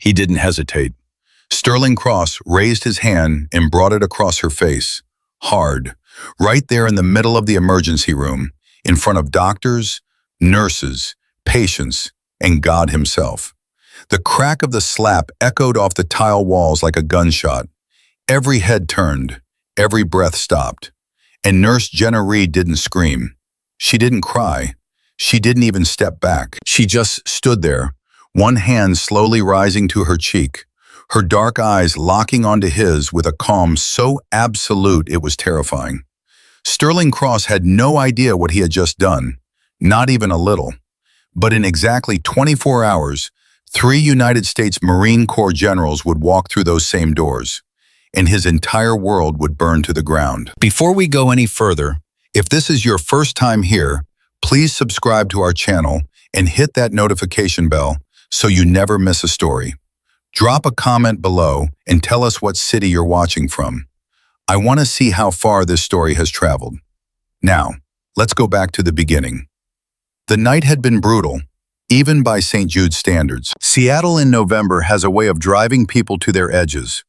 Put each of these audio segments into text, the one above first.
He didn't hesitate. Sterling Cross raised his hand and brought it across her face, hard, right there in the middle of the emergency room, in front of doctors, nurses, patients, and God himself. The crack of the slap echoed off the tile walls like a gunshot. Every head turned, every breath stopped. And Nurse Jenna Reid didn't scream. She didn't cry. She didn't even step back. She just stood there, one hand slowly rising to her cheek, her dark eyes locking onto his with a calm so absolute it was terrifying. Sterling Cross had no idea what he had just done, not even a little. But in exactly 24 hours, 3 United States Marine Corps generals would walk through those same doors, and his entire world would burn to the ground. Before we go any further, if this is your first time here, please subscribe to our channel and hit that notification bell so you never miss a story. Drop a comment below and tell us what city you're watching from. I want to see how far this story has traveled. Now, let's go back to the beginning. The night had been brutal, even by St. Jude's standards. Seattle in November has a way of driving people to their edges.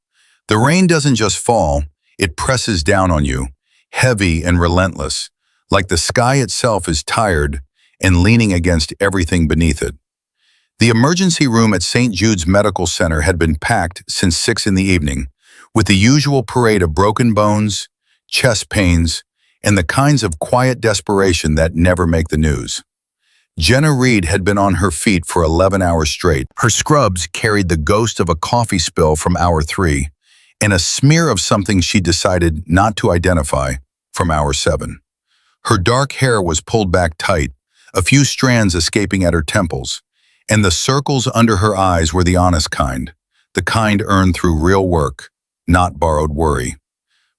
The rain doesn't just fall, it presses down on you, heavy and relentless, like the sky itself is tired and leaning against everything beneath it. The emergency room at St. Jude's Medical Center had been packed since 6 in the evening, with the usual parade of broken bones, chest pains, and the kinds of quiet desperation that never make the news. Jenna Reid had been on her feet for 11 hours straight. Her scrubs carried the ghost of a coffee spill from hour 3, and a smear of something she decided not to identify from hour 7. Her dark hair was pulled back tight, a few strands escaping at her temples, and the circles under her eyes were the honest kind, the kind earned through real work, not borrowed worry.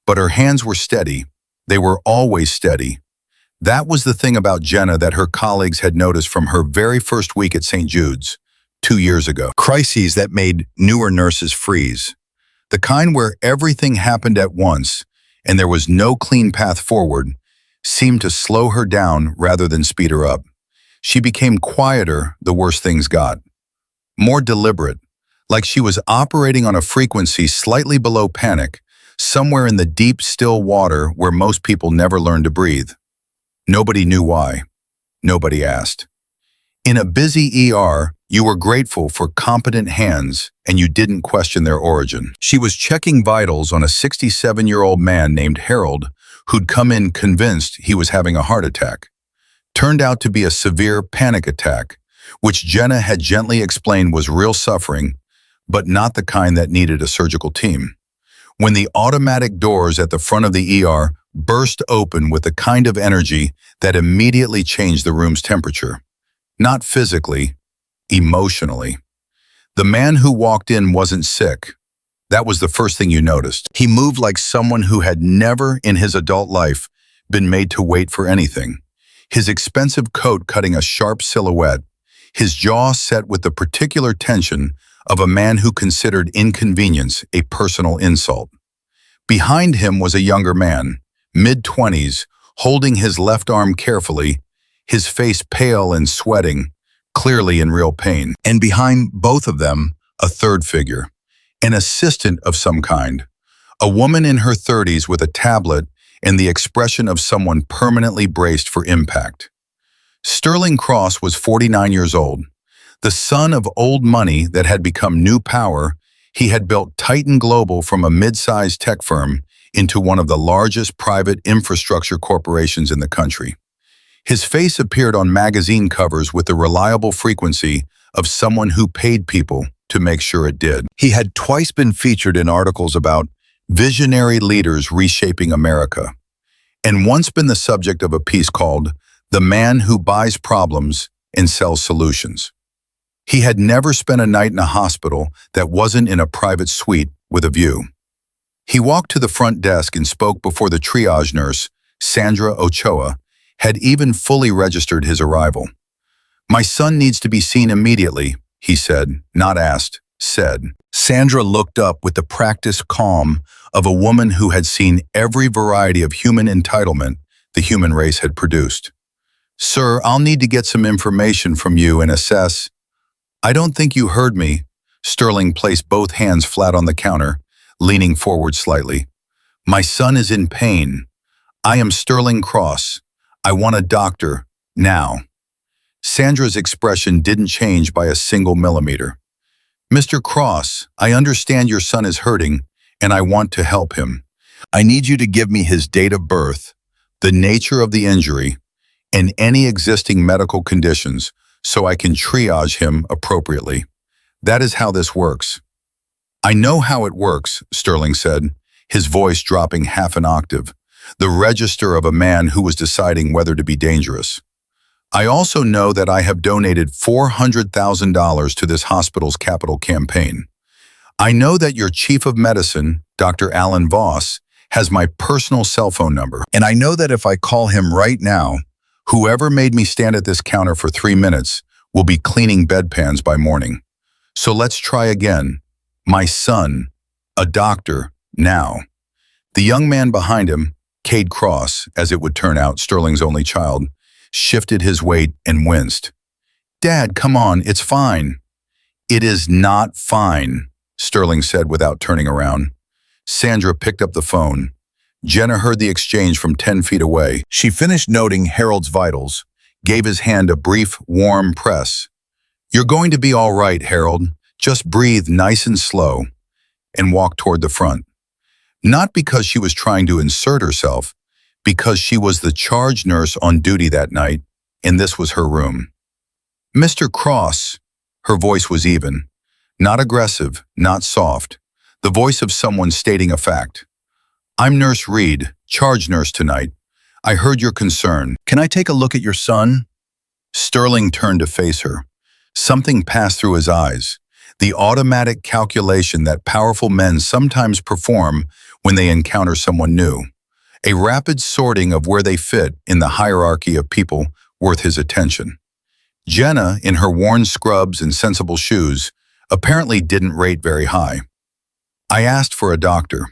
But her hands were steady. They were always steady. That was the thing about Jenna that her colleagues had noticed from her very first week at St. Jude's, 2 years ago. Crises that made newer nurses freeze. The kind where everything happened at once and there was no clean path forward seemed to slow her down rather than speed her up. She became quieter the worse things got. More deliberate, like she was operating on a frequency slightly below panic, somewhere in the deep, still water where most people never learn to breathe. Nobody knew why. Nobody asked. In a busy ER, you were grateful for competent hands and you didn't question their origin. She was checking vitals on a 67-year-old man named Harold who'd come in convinced he was having a heart attack. Turned out to be a severe panic attack, which Jenna had gently explained was real suffering, but not the kind that needed a surgical team. When the automatic doors at the front of the ER burst open with the kind of energy that immediately changed the room's temperature. Not physically, emotionally. The man who walked in wasn't sick. That was the first thing you noticed. He moved like someone who had never in his adult life been made to wait for anything. His expensive coat cutting a sharp silhouette, his jaw set with the particular tension of a man who considered inconvenience a personal insult. Behind him was a younger man, mid-20s, holding his left arm carefully, his face pale and sweating, clearly in real pain. And behind both of them, a third figure, an assistant of some kind, a woman in her 30s with a tablet and the expression of someone permanently braced for impact. Sterling Cross was 49 years old. The son of old money that had become new power, he had built Titan Global from a mid-sized tech firm into one of the largest private infrastructure corporations in the country. His face appeared on magazine covers with the reliable frequency of someone who paid people to make sure it did. He had twice been featured in articles about visionary leaders reshaping America, and once been the subject of a piece called "The Man Who Buys Problems and Sells Solutions." He had never spent a night in a hospital that wasn't in a private suite with a view. He walked to the front desk and spoke before the triage nurse, Sandra Ochoa, had even fully registered his arrival. "My son needs to be seen immediately," he said, not asked, said. Sandra looked up with the practiced calm of a woman who had seen every variety of human entitlement the human race had produced. "Sir, I'll need to get some information from you and assess." "I don't think you heard me. Sterling placed both hands flat on the counter, leaning forward slightly. My son is in pain. I am Sterling Cross. I want a doctor, now. Sandra's expression didn't change by a single millimeter. Mr. Cross, I understand your son is hurting, and I want to help him. I need you to give me his date of birth, the nature of the injury, and any existing medical conditions so I can triage him appropriately. That is how this works. I know how it works, Sterling said, his voice dropping half an octave, the register of a man who was deciding whether to be dangerous. I also know that I have donated $400,000 to this hospital's capital campaign. I know that your chief of medicine, Dr. Alan Voss, has my personal cell phone number. And I know that if I call him right now, whoever made me stand at this counter for 3 minutes will be cleaning bedpans by morning. So let's try again. My son, a doctor, now. The young man behind him, Cade Cross, as it would turn out, Sterling's only child, shifted his weight and winced. Dad, come on, it's fine. It is not fine, Sterling said without turning around. Sandra picked up the phone. Jenna heard the exchange from 10 feet away. She finished noting Harold's vitals, gave his hand a brief, warm press. You're going to be all right, Harold. Just breathe nice and slow, and walked toward the front. Not because she was trying to insert herself, because she was the charge nurse on duty that night, and this was her room. Mr. Cross, her voice was even, not aggressive, not soft, the voice of someone stating a fact. I'm Nurse Reid, charge nurse tonight. I heard your concern. Can I take a look at your son? Sterling turned to face her. Something passed through his eyes, the automatic calculation that powerful men sometimes perform when they encounter someone new. A rapid sorting of where they fit in the hierarchy of people worth his attention. Jenna, in her worn scrubs and sensible shoes, apparently didn't rate very high. I asked for a doctor.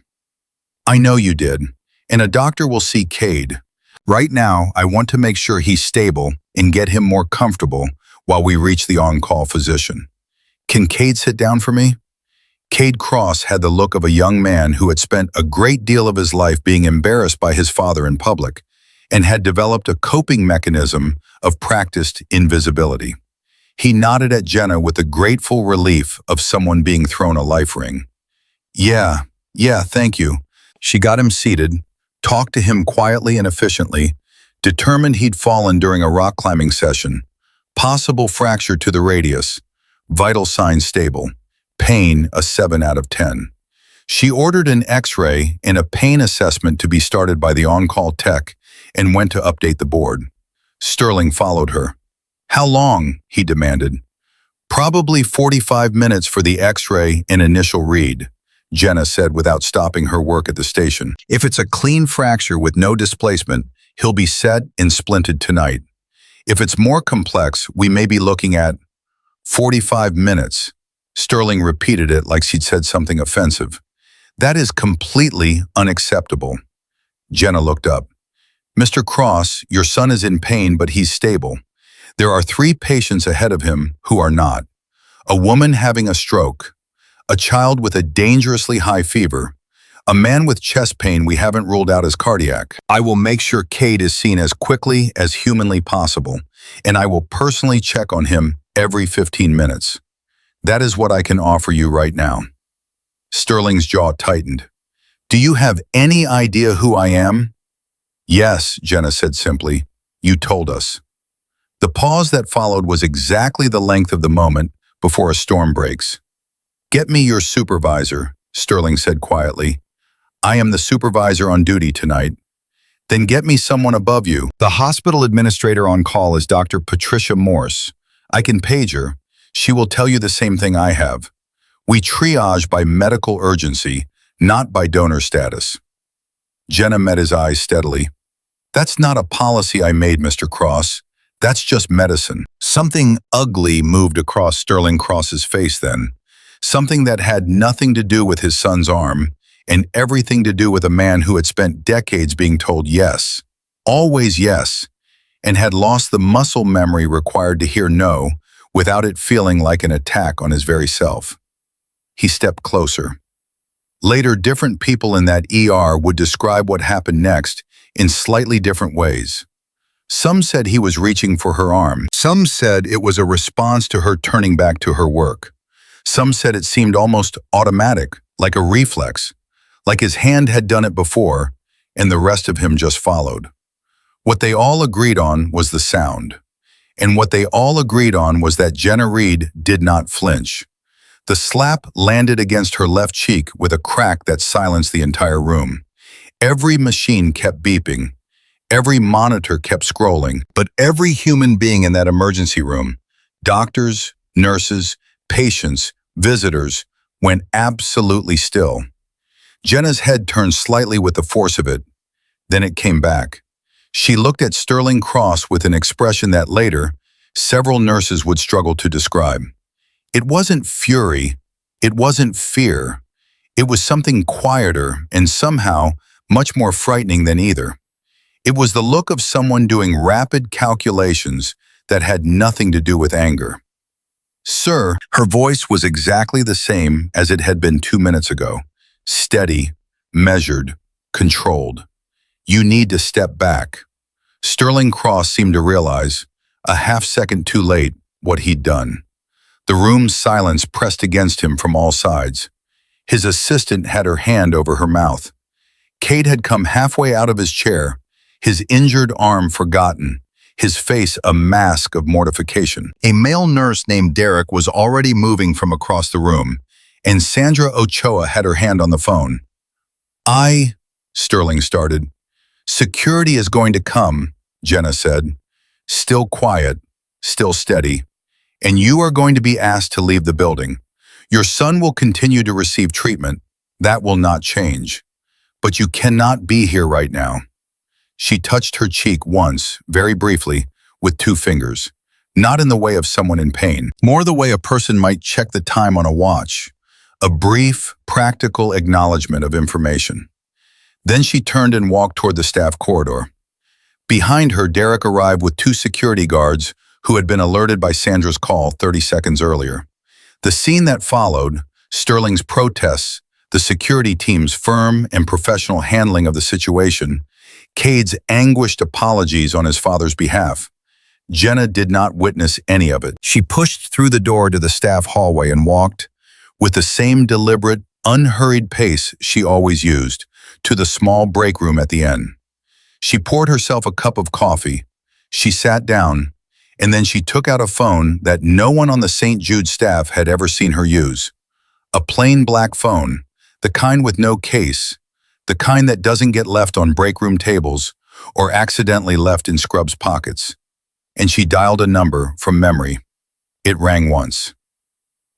I know you did, and a doctor will see Cade. Right now, I want to make sure he's stable and get him more comfortable while we reach the on-call physician. Can Cade sit down for me? Cade Cross had the look of a young man who had spent a great deal of his life being embarrassed by his father in public and had developed a coping mechanism of practiced invisibility. He nodded at Jenna with the grateful relief of someone being thrown a life ring. Yeah, thank you. She got him seated, talked to him quietly and efficiently, determined he'd fallen during a rock climbing session, possible fracture to the radius, vital signs stable, pain a 7 out of 10. She ordered an X-ray and a pain assessment to be started by the on-call tech and went to update the board. Sterling followed her. How long? He demanded. Probably 45 minutes for the X-ray and initial read, Jenna said without stopping her work at the station. If it's a clean fracture with no displacement, he'll be set and splinted tonight. If it's more complex, we may be looking at 45 minutes. Sterling repeated it like she'd said something offensive. That is completely unacceptable. Jenna looked up. Mr. Cross, your son is in pain, but he's stable. There are 3 patients ahead of him who are not. A woman having a stroke, a child with a dangerously high fever, a man with chest pain we haven't ruled out as cardiac. I will make sure Cade is seen as quickly as humanly possible, and I will personally check on him every 15 minutes. That is what I can offer you right now. Sterling's jaw tightened. Do you have any idea who I am? Yes, Jenna said simply. You told us. The pause that followed was exactly the length of the moment before a storm breaks. Get me your supervisor, Sterling said quietly. I am the supervisor on duty tonight. Then get me someone above you. The hospital administrator on call is Dr. Patricia Morse. I can page her. She will tell you the same thing I have. We triage by medical urgency, not by donor status. Jenna met his eyes steadily. That's not a policy I made, Mr. Cross. That's just medicine. Something ugly moved across Sterling Cross's face then. Something that had nothing to do with his son's arm and everything to do with a man who had spent decades being told yes, always yes, and had lost the muscle memory required to hear no without it feeling like an attack on his very self. He stepped closer. Later, different people in that ER would describe what happened next in slightly different ways. Some said he was reaching for her arm. Some said it was a response to her turning back to her work. Some said it seemed almost automatic, like a reflex, like his hand had done it before, and the rest of him just followed. What they all agreed on was the sound. And what they all agreed on was that Jenna Reid did not flinch. The slap landed against her left cheek with a crack that silenced the entire room. Every machine kept beeping. Every monitor kept scrolling. But every human being in that emergency room, doctors, nurses, patients, visitors, went absolutely still. Jenna's head turned slightly with the force of it. Then it came back. She looked at Sterling Cross with an expression that later, several nurses would struggle to describe. It wasn't fury. It wasn't fear. It was something quieter and somehow much more frightening than either. It was the look of someone doing rapid calculations that had nothing to do with anger. "Sir," her voice was exactly the same as it had been 2 minutes ago. Steady, measured, controlled. "You need to step back." Sterling Cross seemed to realize, a half-second too late, what he'd done. The room's silence pressed against him from all sides. His assistant had her hand over her mouth. Cade had come halfway out of his chair, his injured arm forgotten, his face a mask of mortification. A male nurse named Derek was already moving from across the room, and Sandra Ochoa had her hand on the phone. Sterling started. "Security is going to come," Jenna said. Still quiet, still steady. "And you are going to be asked to leave the building. Your son will continue to receive treatment. That will not change. But you cannot be here right now." She touched her cheek once, very briefly, with 2 fingers. Not in the way of someone in pain, more the way a person might check the time on a watch. A brief, practical acknowledgement of information. Then she turned and walked toward the staff corridor. Behind her, Derek arrived with 2 security guards who had been alerted by Sandra's call 30 seconds earlier. The scene that followed, Sterling's protests, the security team's firm and professional handling of the situation, Cade's anguished apologies on his father's behalf. Jenna did not witness any of it. She pushed through the door to the staff hallway and walked, with the same deliberate, unhurried pace she always used, to the small break room at the end. She poured herself a cup of coffee. She sat down, and then she took out a phone that no one on the St. Jude staff had ever seen her use. A plain black phone, the kind with no case, the kind that doesn't get left on break room tables or accidentally left in scrubs' pockets. And she dialed a number from memory. It rang once.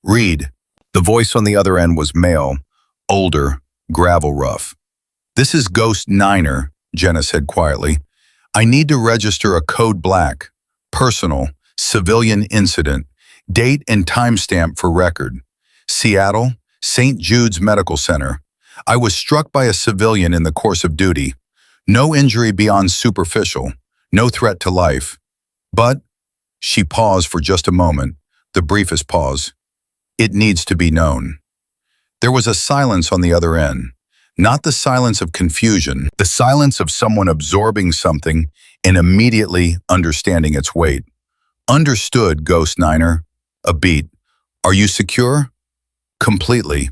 "Reid." The voice on the other end was male, older, gravel rough. "This is Ghost Niner," Jenna said quietly. "I need to register a code black, personal, civilian incident, date and timestamp for record. Seattle, St. Jude's Medical Center. I was struck by a civilian in the course of duty. No injury beyond superficial, no threat to life. But," she paused for just a moment, the briefest pause, "it needs to be known." There was a silence on the other end. Not the silence of confusion, the silence of someone absorbing something and immediately understanding its weight. "Understood, Ghost Niner." A beat. "Are you secure?" "Completely."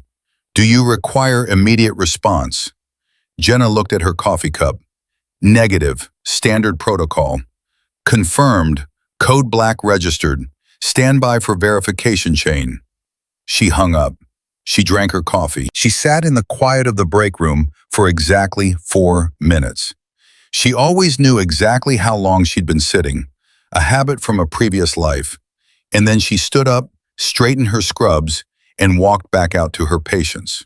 "Do you require immediate response?" Jenna looked at her coffee cup. "Negative, standard protocol." "Confirmed, code black registered. Stand by for verification chain." She hung up. She drank her coffee. She sat in the quiet of the break room for exactly 4 minutes. She always knew exactly how long she'd been sitting, a habit from a previous life. And then she stood up, straightened her scrubs, and walked back out to her patients.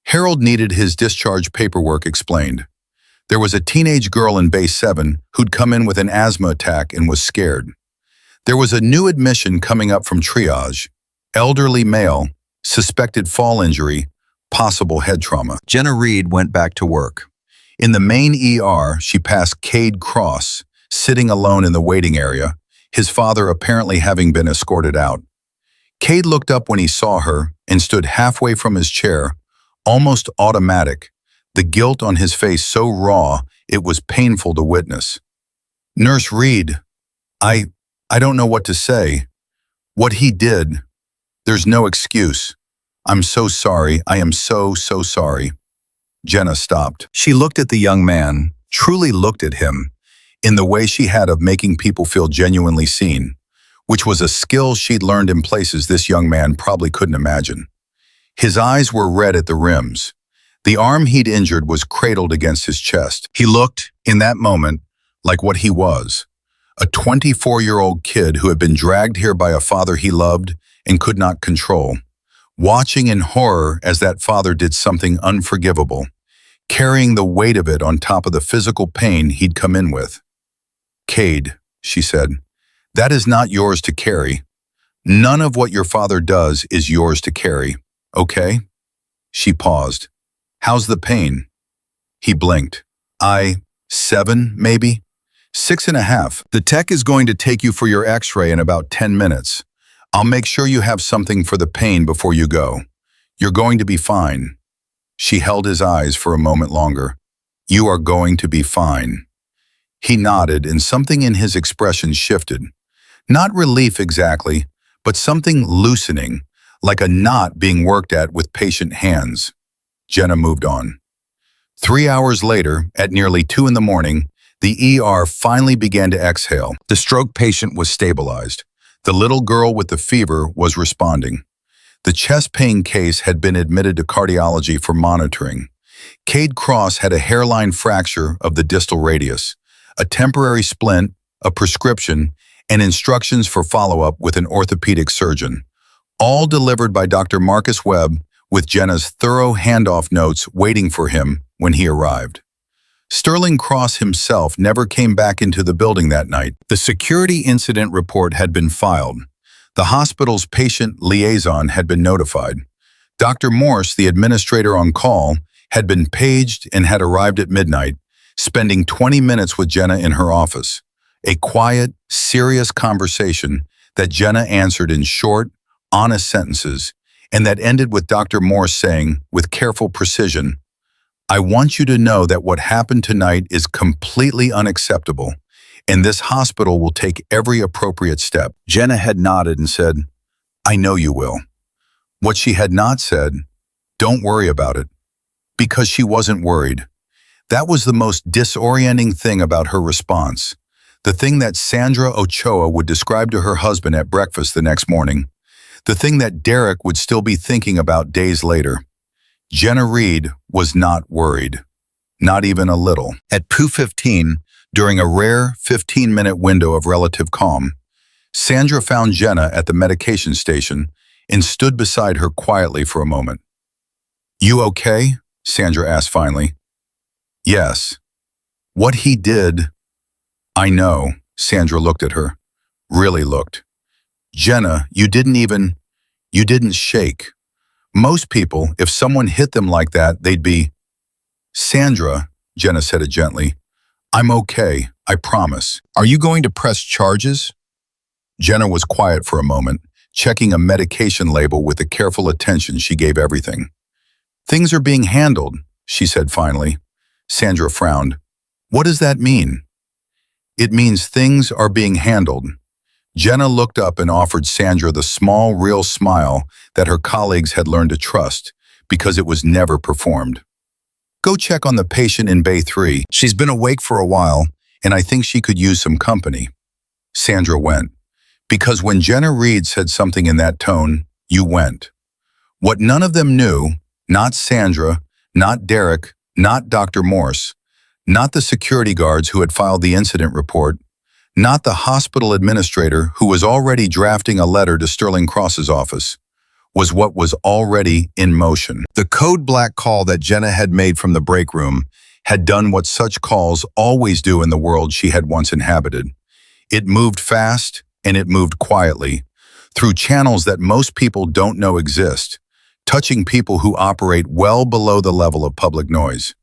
Harold needed his discharge paperwork explained. There was a teenage girl in Base 7 who'd come in with an asthma attack and was scared. There was a new admission coming up from triage, elderly male, suspected fall injury, possible head trauma. Jenna Reid went back to work. In the main ER, she passed Cade Cross, sitting alone in the waiting area, his father apparently having been escorted out. Cade looked up when he saw her and stood halfway from his chair, almost automatic, the guilt on his face so raw it was painful to witness. "Nurse Reid, I don't know what to say. What he did, there's no excuse. I'm so sorry, I am so sorry." Jenna stopped. She looked at the young man, truly looked at him, in the way she had of making people feel genuinely seen, which was a skill she'd learned in places this young man probably couldn't imagine. His eyes were red at the rims. The arm he'd injured was cradled against his chest. He looked, in that moment, like what he was, a 24-year-old kid who had been dragged here by a father he loved and could not control, watching in horror as that father did something unforgivable, carrying the weight of it on top of the physical pain he'd come in with. "Cade," she said, "that is not yours to carry. None of what your father does is yours to carry, okay?" She paused. "How's the pain?" He blinked. 7, maybe? 6.5. The tech is going to take you for your x-ray in about 10 minutes. I'll make sure you have something for the pain before you go. You're going to be fine." She held his eyes for a moment longer. "You are going to be fine." He nodded, and something in his expression shifted. Not relief exactly, but something loosening, like a knot being worked at with patient hands. Jenna moved on. 3 hours later, at nearly 2 in the morning, the ER finally began to exhale. The stroke patient was stabilized. The little girl with the fever was responding. The chest pain case had been admitted to cardiology for monitoring. Cade Cross had a hairline fracture of the distal radius, a temporary splint, a prescription, and instructions for follow-up with an orthopedic surgeon, all delivered by Dr. Marcus Webb with Jenna's thorough handoff notes waiting for him when he arrived. Sterling Cross himself never came back into the building that night. The security incident report had been filed. The hospital's patient liaison had been notified. Dr. Morse, the administrator on call, had been paged and had arrived at midnight, spending 20 minutes with Jenna in her office. A quiet, serious conversation that Jenna answered in short, honest sentences, and that ended with Dr. Morse saying, with careful precision, "I want you to know that what happened tonight is completely unacceptable, and this hospital will take every appropriate step." Jenna had nodded and said, "I know you will." What she had not said, "Don't worry about it," because she wasn't worried. That was the most disorienting thing about her response, the thing that Sandra Ochoa would describe to her husband at breakfast the next morning, the thing that Derek would still be thinking about days later. Jenna Reid was not worried, not even a little. At 2:15, during a rare 15-minute window of relative calm, Sandra found Jenna at the medication station and stood beside her quietly for a moment. "You okay?" Sandra asked finally. "Yes. What he did..." "I know." Sandra looked at her. Really looked. "Jenna, you didn't shake. Most people, if someone hit them like that, they'd be..." "Sandra," Jenna said it gently, "I'm okay, I promise. Are you going to press charges?" Jenna was quiet for a moment, checking a medication label with the careful attention she gave everything. "Things are being handled," she said finally. Sandra frowned. "What does that mean?" "It means things are being handled." Jenna looked up and offered Sandra the small, real smile that her colleagues had learned to trust because it was never performed. "Go check on the patient in Bay 3. She's been awake for a while, and I think she could use some company." Sandra went. Because when Jenna Reid said something in that tone, you went. What none of them knew, not Sandra, not Derek, not Dr. Morse, not the security guards who had filed the incident report, not the hospital administrator who was already drafting a letter to Sterling Cross's office, was what was already in motion. The code black call that Jenna had made from the break room had done what such calls always do in the world she had once inhabited. It moved fast and it moved quietly, through channels that most people don't know exist, touching people who operate well below the level of public noise.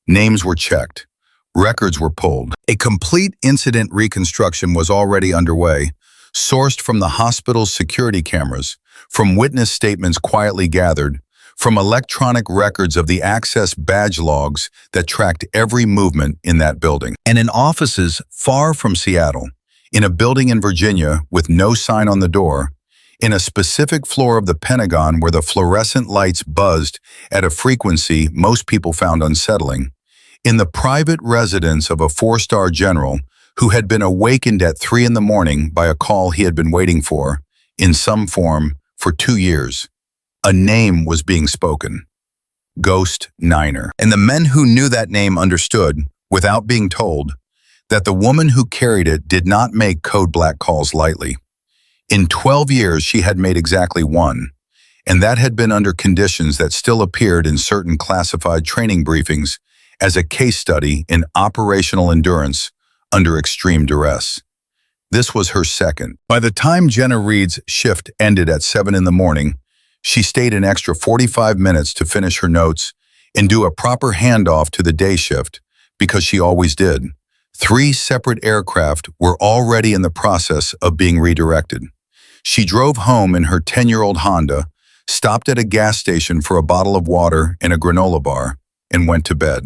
Names were checked. Records were pulled. A complete incident reconstruction was already underway, sourced from the hospital's security cameras, from witness statements quietly gathered, from electronic records of the access badge logs that tracked every movement in that building. And in offices far from Seattle, in a building in Virginia with no sign on the door, in a specific floor of the Pentagon where the fluorescent lights buzzed at a frequency most people found unsettling, in the private residence of a four-star general who had been awakened at 3 a.m. by a call he had been waiting for, in some form, for 2 years. A name was being spoken. Ghost Niner. And the men who knew that name understood, without being told, that the woman who carried it did not make code black calls lightly. In 12 years, she had made exactly one, and that had been under conditions that still appeared in certain classified training briefings as a case study in operational endurance under extreme duress. This was her second. By the time Jenna Reid's shift ended at 7 a.m, she stayed an extra 45 minutes to finish her notes and do a proper handoff to the day shift, because she always did. 3 separate aircraft were already in the process of being redirected. She drove home in her 10-year-old Honda, stopped at a gas station for a bottle of water and a granola bar, and went to bed.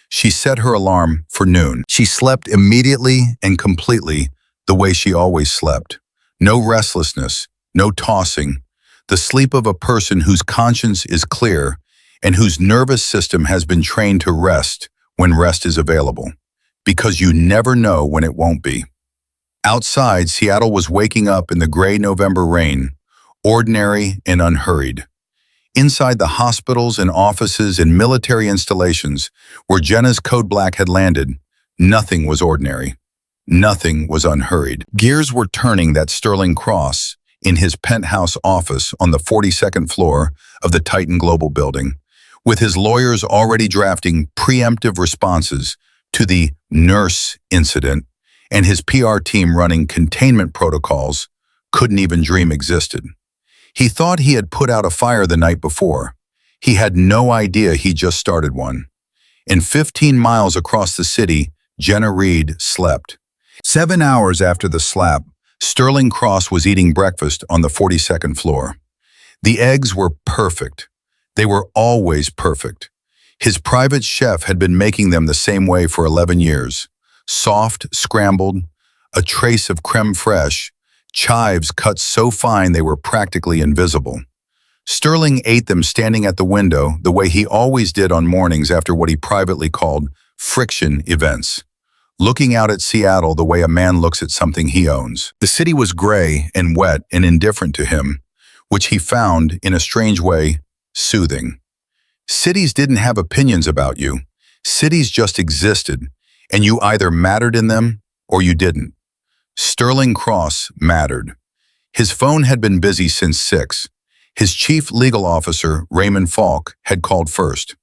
She set her alarm for noon. She slept immediately and completely the way she always slept. No restlessness, no tossing. The sleep of a person whose conscience is clear and whose nervous system has been trained to rest when rest is available, because you never know when it won't be. Outside, Seattle was waking up in the gray November rain, ordinary and unhurried. Inside the hospitals and offices and military installations where Jenna's code black had landed, nothing was ordinary. Nothing was unhurried. Gears were turning that Sterling Cross in his penthouse office on the 42nd floor of the Titan Global building, with his lawyers already drafting preemptive responses to the nurse incident, and his PR team running containment protocols couldn't even dream existed. He thought he had put out a fire the night before. He had no idea he just started one. And 15 miles across the city, Jenna Reid slept. 7 hours after the slap, Sterling Cross was eating breakfast on the 42nd floor. The eggs were perfect. They were always perfect. His private chef had been making them the same way for 11 years. Soft, scrambled, a trace of creme fraiche, chives cut so fine they were practically invisible. Sterling ate them standing at the window the way he always did on mornings after what he privately called friction events, looking out at Seattle the way a man looks at something he owns. The city was gray and wet and indifferent to him, which he found, in a strange way, soothing. Cities didn't have opinions about you. Cities just existed, and you either mattered in them or you didn't. Sterling Cross mattered. His phone had been busy since 6. His chief legal officer, Raymond Falk, had called first.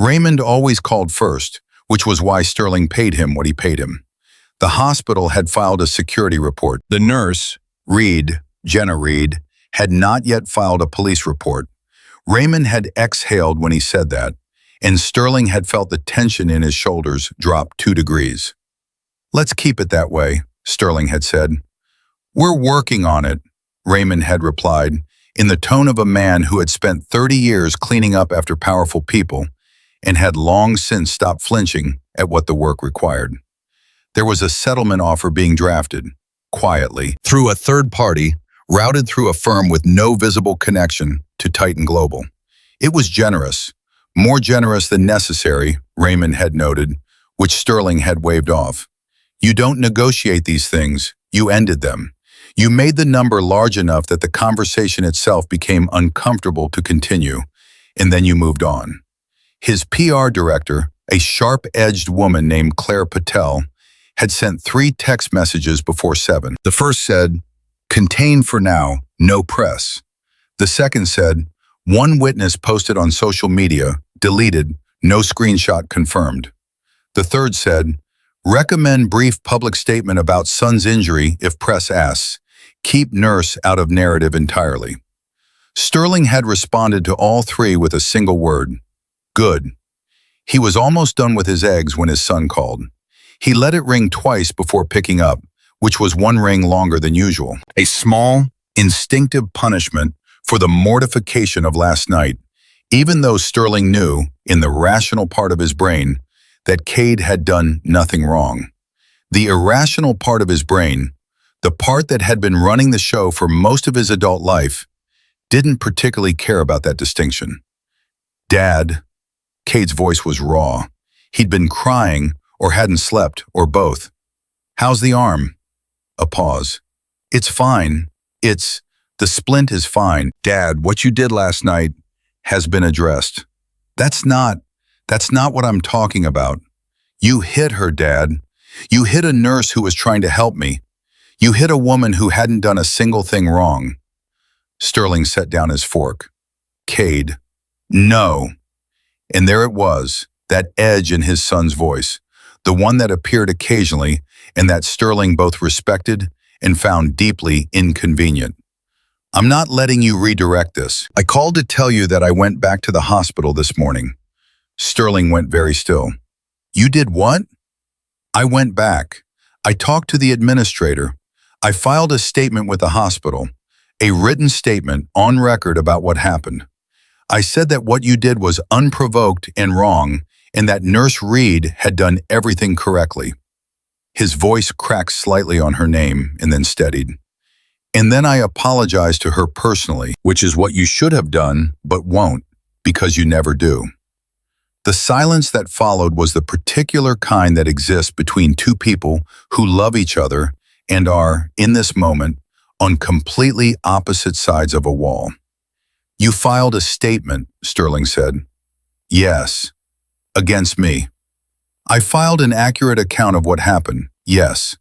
Raymond always called first, which was why Sterling paid him what he paid him. The hospital had filed a security report. The nurse, Reid, Jenna Reid, had not yet filed a police report. Raymond had exhaled when he said that, and Sterling had felt the tension in his shoulders drop 2 degrees. "Let's keep it that way," Sterling had said. "We're working on it," Raymond had replied, in the tone of a man who had spent 30 years cleaning up after powerful people and had long since stopped flinching at what the work required. There was a settlement offer being drafted, quietly, through a third party, routed through a firm with no visible connection to Titan Global. It was generous, more generous than necessary, Raymond had noted, which Sterling had waved off. You don't negotiate these things, you ended them. You made the number large enough that the conversation itself became uncomfortable to continue, and then you moved on. His PR director, a sharp-edged woman named Claire Patel, had sent 3 text messages before 7. The first said, "Contain for now, no press." The second said, "One witness posted on social media, deleted, no screenshot confirmed." The third said, "Recommend brief public statement about son's injury if press asks. Keep nurse out of narrative entirely." Sterling had responded to all 3 with a single word: good. He was almost done with his eggs when his son called. He let it ring twice before picking up, which was 1 ring longer than usual. A small, instinctive punishment for the mortification of last night, even though Sterling knew, in the rational part of his brain, that Cade had done nothing wrong. The irrational part of his brain, the part that had been running the show for most of his adult life, didn't particularly care about that distinction. "Dad," Cade's voice was raw. He'd been crying, or hadn't slept, or both. "How's the arm?" A pause. "It's fine. The splint is fine. Dad, what you did last night has been addressed." That's not what I'm talking about. You hit her, Dad. You hit a nurse who was trying to help me. You hit a woman who hadn't done a single thing wrong." Sterling set down his fork. "Cade, no." And there it was, that edge in his son's voice, the one that appeared occasionally and that Sterling both respected and found deeply inconvenient. "I'm not letting you redirect this. I called to tell you that I went back to the hospital this morning." Sterling went very still. "You did what?" "I went back. I talked to the administrator. I filed a statement with the hospital, a written statement on record about what happened. I said that what you did was unprovoked and wrong, and that Nurse Reid had done everything correctly." His voice cracked slightly on her name and then steadied. "And then I apologized to her personally, which is what you should have done, but won't, because you never do." The silence that followed was the particular kind that exists between two people who love each other and are, in this moment, on completely opposite sides of a wall. "You filed a statement," Sterling said. "Yes. Against me." "I filed an accurate account of what happened, yes."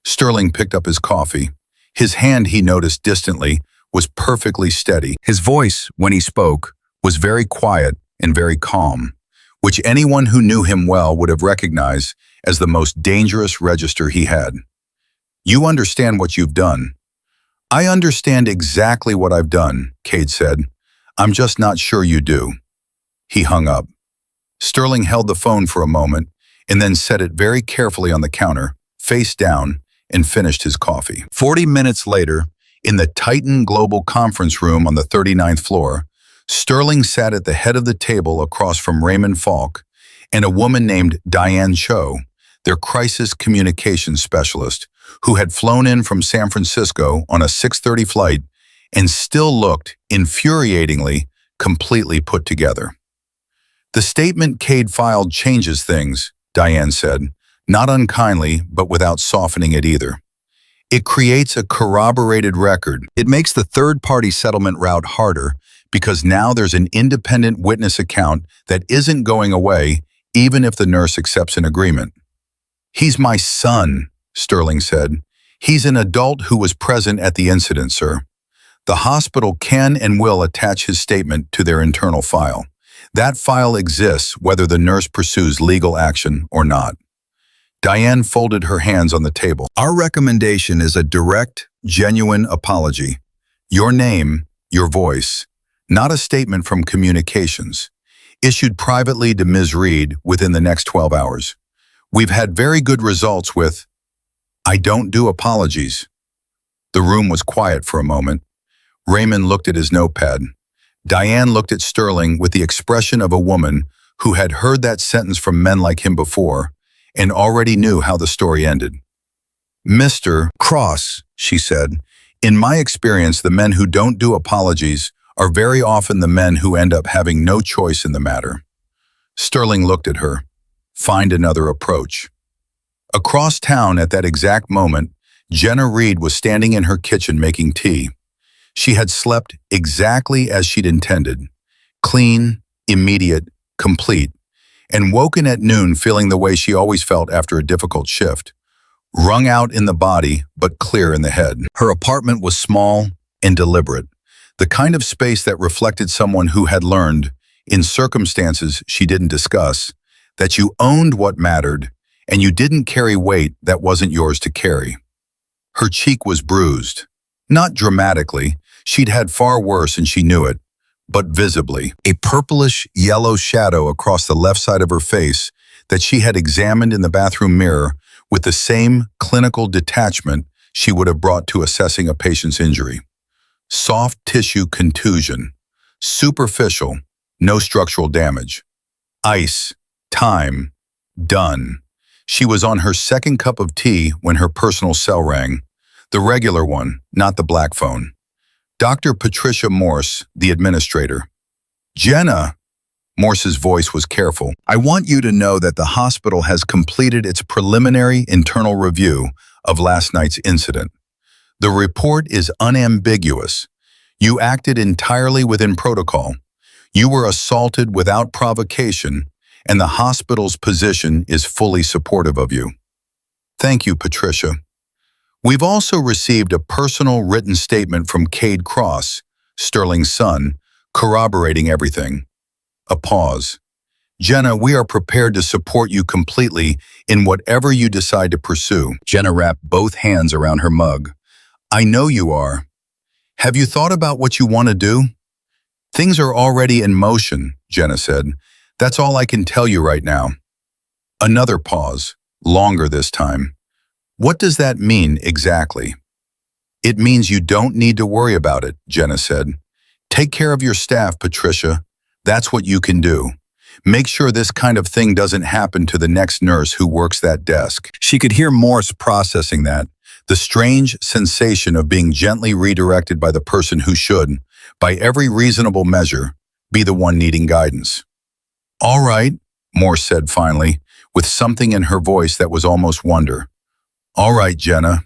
Sterling picked up his coffee. His hand, he noticed distantly, was perfectly steady. His voice, when he spoke, was very quiet and very calm, which anyone who knew him well would have recognized as the most dangerous register he had. "You understand what you've done." "I understand exactly what I've done," Cade said. "I'm just not sure you do." He hung up. Sterling held the phone for a moment and then set it very carefully on the counter, face down, and finished his coffee. 40 minutes later, in the Titan Global Conference Room on the 39th floor, Sterling sat at the head of the table across from Raymond Falk and a woman named Diane Cho, their crisis communications specialist, who had flown in from San Francisco on a 6:30 flight and still looked, infuriatingly, completely put together. "The statement Cade filed changes things," Diane said, not unkindly, but without softening it either. "It creates a corroborated record. It makes the third-party settlement route harder because now there's an independent witness account that isn't going away even if the nurse accepts an agreement." "He's my son," Sterling said. "He's an adult who was present at the incident, sir. The hospital can and will attach his statement to their internal file. That file exists whether the nurse pursues legal action or not." Diane folded her hands on the table. "Our recommendation is a direct, genuine apology. Your name, your voice, not a statement from communications, issued privately to Ms. Reid within the next 12 hours. We've had very good results with—" "I don't do apologies." The room was quiet for a moment. Raymond looked at his notepad. Diane looked at Sterling with the expression of a woman who had heard that sentence from men like him before and already knew how the story ended. "Mr. Cross," she said, "in my experience, the men who don't do apologies are very often the men who end up having no choice in the matter." Sterling looked at her. Find another approach. Across town at that exact moment, Jenna Reid was standing in her kitchen making tea. She had slept exactly as she'd intended, clean, immediate, complete, and woken at noon feeling the way she always felt after a difficult shift, wrung out in the body but clear in the head. Her apartment was small and deliberate, the kind of space that reflected someone who had learned, in circumstances she didn't discuss, that you owned what mattered and you didn't carry weight that wasn't yours to carry. Her cheek was bruised. Not dramatically, she'd had far worse and she knew it, but visibly, a purplish-yellow shadow across the left side of her face that she had examined in the bathroom mirror with the same clinical detachment she would have brought to assessing a patient's injury. Soft tissue contusion. Superficial, no structural damage. Ice, time, done. She was on her second cup of tea when her personal cell rang. The regular one, not the black phone. Dr. Patricia Morse, the administrator. Jenna, Morse's voice was careful. I want you to know that the hospital has completed its preliminary internal review of last night's incident. The report is unambiguous. You acted entirely within protocol. You were assaulted without provocation, and the hospital's position is fully supportive of you. Thank you, Patricia. We've also received a personal written statement from Cade Cross, Sterling's son, corroborating everything. A pause. Jenna, we are prepared to support you completely in whatever you decide to pursue. Jenna wrapped both hands around her mug. I know you are. Have you thought about what you want to do? Things are already in motion, Jenna said. That's all I can tell you right now. Another pause, longer this time. What does that mean exactly? It means you don't need to worry about it, Jenna said. Take care of your staff, Patricia. That's what you can do. Make sure this kind of thing doesn't happen to the next nurse who works that desk. She could hear Morse processing that, the strange sensation of being gently redirected by the person who should, by every reasonable measure, be the one needing guidance. All right, Morse said finally, with something in her voice that was almost wonder. All right, Jenna.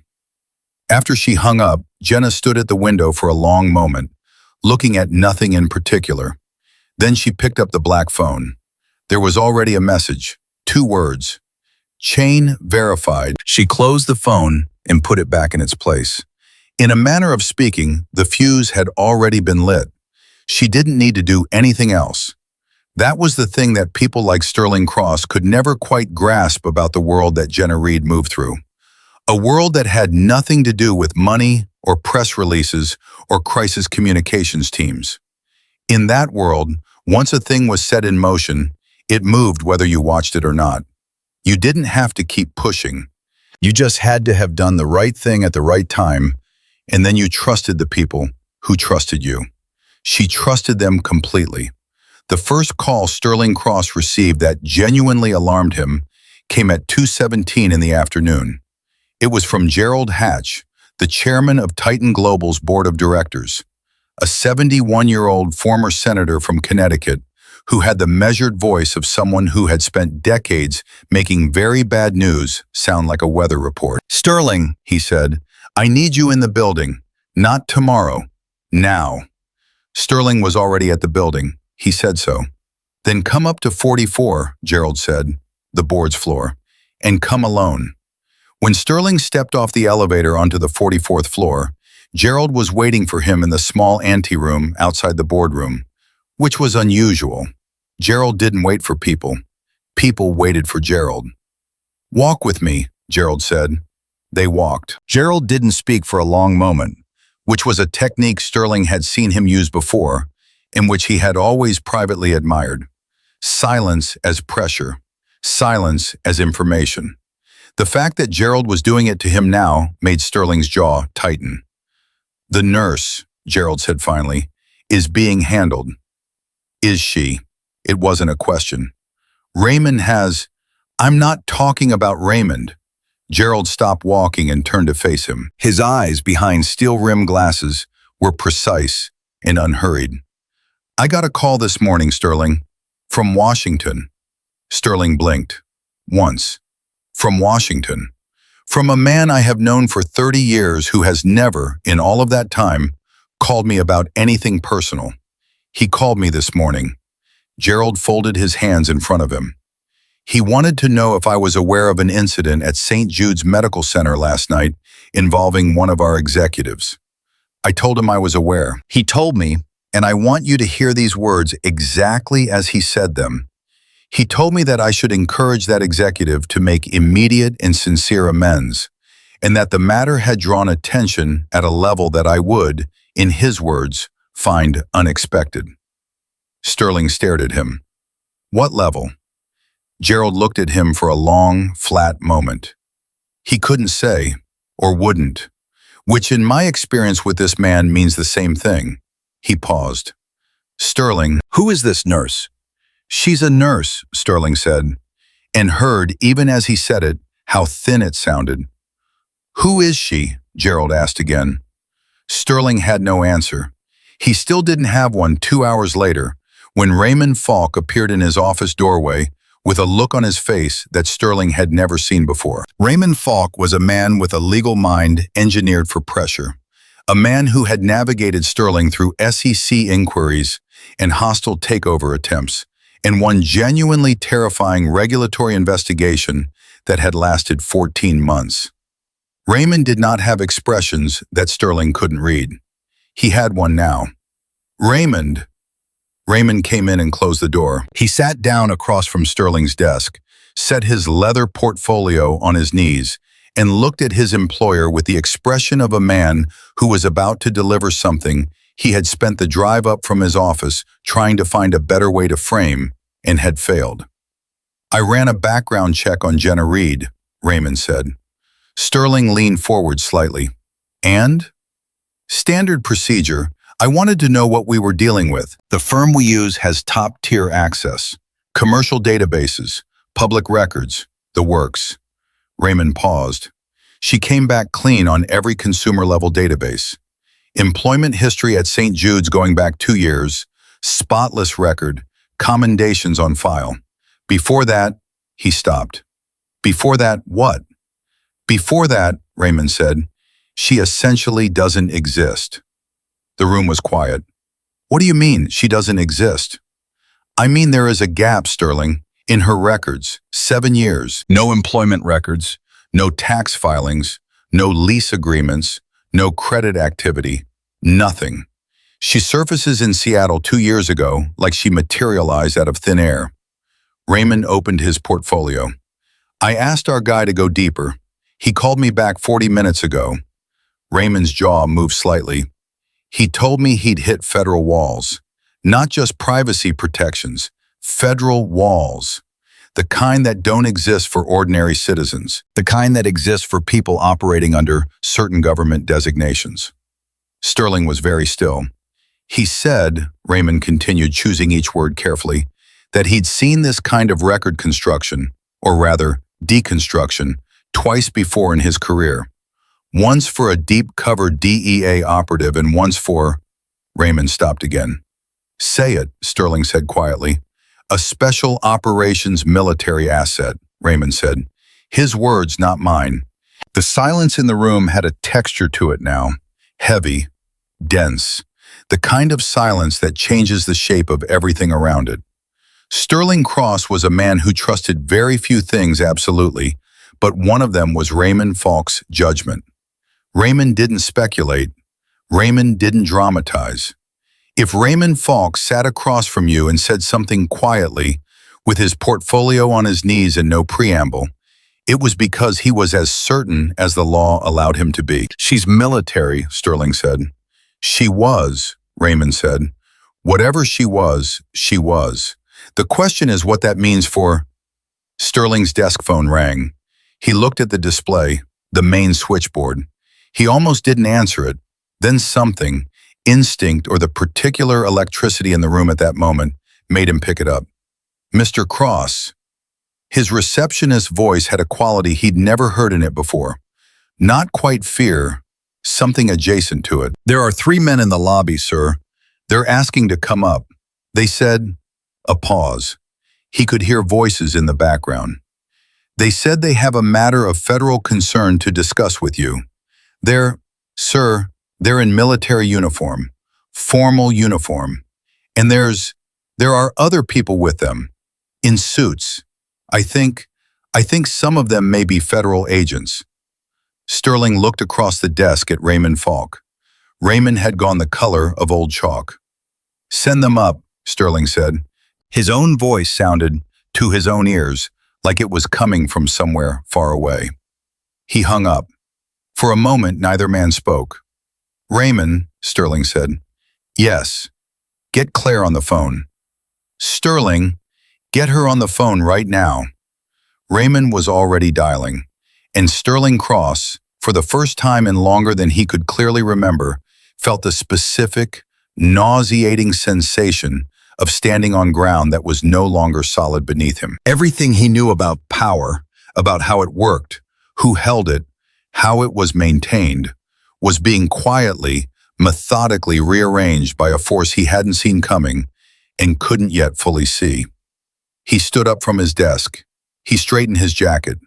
After she hung up, Jenna stood at the window for a long moment, looking at nothing in particular. Then she picked up the black phone. There was already a message, 2 words. Chain verified. She closed the phone and put it back in its place. In a manner of speaking, the fuse had already been lit. She didn't need to do anything else. That was the thing that people like Sterling Cross could never quite grasp about the world that Jenna Reid moved through. A world that had nothing to do with money or press releases or crisis communications teams. In that world, once a thing was set in motion, it moved whether you watched it or not. You didn't have to keep pushing. You just had to have done the right thing at the right time, and then you trusted the people who trusted you. She trusted them completely. The first call Sterling Cross received that genuinely alarmed him came at 2:17 in the afternoon. It was from Gerald Hatch, the chairman of Titan Global's board of directors, a 71-year-old former senator from Connecticut who had the measured voice of someone who had spent decades making very bad news sound like a weather report. Sterling, he said, I need you in the building, not tomorrow, now. Sterling was already at the building. He said so. Then come up to 44, Gerald said, the board's floor, and come alone. When Sterling stepped off the elevator onto the 44th floor, Gerald was waiting for him in the small anteroom outside the boardroom, which was unusual. Gerald didn't wait for people. People waited for Gerald. Walk with me, Gerald said. They walked. Gerald didn't speak for a long moment, which was a technique Sterling had seen him use before, and which he had always privately admired. Silence as pressure. Silence as information. The fact that Gerald was doing it to him now made Sterling's jaw tighten. The nurse, Gerald said finally, is being handled. Is she? It wasn't a question. Raymond has... I'm not talking about Raymond. Gerald stopped walking and turned to face him. His eyes, behind steel-rimmed glasses, were precise and unhurried. I got a call this morning, Sterling. From Washington. Sterling blinked. Once. From Washington. From a man I have known for 30 years who has never, in all of that time, called me about anything personal. He called me this morning. Gerald folded his hands in front of him. He wanted to know if I was aware of an incident at St. Jude's Medical Center last night involving one of our executives. I told him I was aware. He told me, and I want you to hear these words exactly as he said them. He told me that I should encourage that executive to make immediate and sincere amends, and that the matter had drawn attention at a level that I would, in his words, find unexpected. Sterling stared at him. What level? Gerald looked at him for a long, flat moment. He couldn't say, or wouldn't. which in my experience with this man means the same thing. He paused. Sterling, who is this nurse? She's a nurse, Sterling said, and heard, even as he said it, how thin it sounded. Who is she? Gerald asked again. Sterling had no answer. He still didn't have one 2 hours later, when Raymond Falk appeared in his office doorway with a look on his face that Sterling had never seen before. Raymond Falk was a man with a legal mind engineered for pressure, a man who had navigated Sterling through SEC inquiries and hostile takeover attempts, and one genuinely terrifying regulatory investigation that had lasted 14 months. Raymond did not have expressions that Sterling couldn't read. He had one now. Raymond came in and closed the door. He sat down across from Sterling's desk, set his leather portfolio on his knees, and looked at his employer with the expression of a man who was about to deliver something he had spent the drive up from his office trying to find a better way to frame and had failed. I ran a background check on Jenna Reid, Raymond said. Sterling leaned forward slightly. And? Standard procedure. I wanted to know what we were dealing with. The firm we use has top-tier access. Commercial databases, public records, the works. Raymond paused. She came back clean on every consumer-level database. Employment history at St. Jude's going back 2 years, spotless record, commendations on file. Before that, he stopped. Before that, what? Before that, Raymond said, she essentially doesn't exist. The room was quiet. What do you mean, she doesn't exist? I mean there is a gap, Sterling, in her records. 7 years. No employment records, no tax filings, no lease agreements, no credit activity, nothing. She surfaces in Seattle 2 years ago like she materialized out of thin air. Raymond opened his portfolio. I asked our guy to go deeper. He called me back 40 minutes ago. Raymond's jaw moved slightly. He told me he'd hit federal walls. Not just privacy protections, federal walls. The kind that don't exist for ordinary citizens. The kind that exist for people operating under certain government designations. Sterling was very still. He said, Raymond continued, choosing each word carefully, that he'd seen this kind of record construction, or rather, deconstruction, twice before in his career. Once for a deep-cover DEA operative and once for... Raymond stopped again. Say it, Sterling said quietly. A special operations military asset, Raymond said. His words, not mine. The silence in the room had a texture to it now. Heavy, dense. The kind of silence that changes the shape of everything around it. Sterling Cross was a man who trusted very few things absolutely, but one of them was Raymond Falk's judgment. Raymond didn't speculate. Raymond didn't dramatize. If Raymond Falk sat across from you and said something quietly, with his portfolio on his knees and no preamble, it was because he was as certain as the law allowed him to be. She's military, Sterling said. She was, Raymond said. Whatever she was, she was. The question is what that means for... Sterling's desk phone rang. He looked at the display, the main switchboard. He almost didn't answer it. Then something, instinct or the particular electricity in the room at that moment, made him pick it up. Mr. Cross. His receptionist's voice had a quality he'd never heard in it before. Not quite fear, something adjacent to it. There are 3 men in the lobby, sir. They're asking to come up. They said... A pause. He could hear voices in the background. They said they have a matter of federal concern to discuss with you. Sir, they're in military uniform, formal uniform. And there are other people with them, in suits. I think some of them may be federal agents. Sterling looked across the desk at Raymond Falk. Raymond had gone the color of old chalk. Send them up, Sterling said. His own voice sounded, to his own ears, like it was coming from somewhere far away. He hung up. For a moment, neither man spoke. Raymond, Sterling said. Yes. Get Claire on the phone. Sterling, get her on the phone right now. Raymond was already dialing, and Sterling Cross, for the first time in longer than he could clearly remember, felt the specific, nauseating sensation of standing on ground that was no longer solid beneath him. Everything he knew about power, about how it worked, who held it, how it was maintained, was being quietly, methodically rearranged by a force he hadn't seen coming and couldn't yet fully see. He stood up from his desk. He straightened his jacket.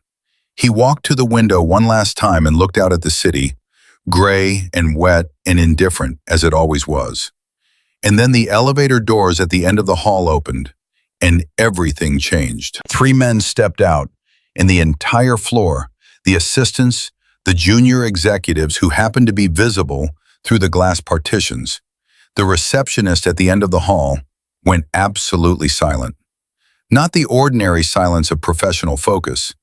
He walked to the window one last time and looked out at the city, gray and wet and indifferent as it always was. And then the elevator doors at the end of the hall opened, and everything changed. 3 men stepped out, and the entire floor, the assistants, the junior executives who happened to be visible through the glass partitions, the receptionist at the end of the hall, went absolutely silent. Not the ordinary silence of professional focus,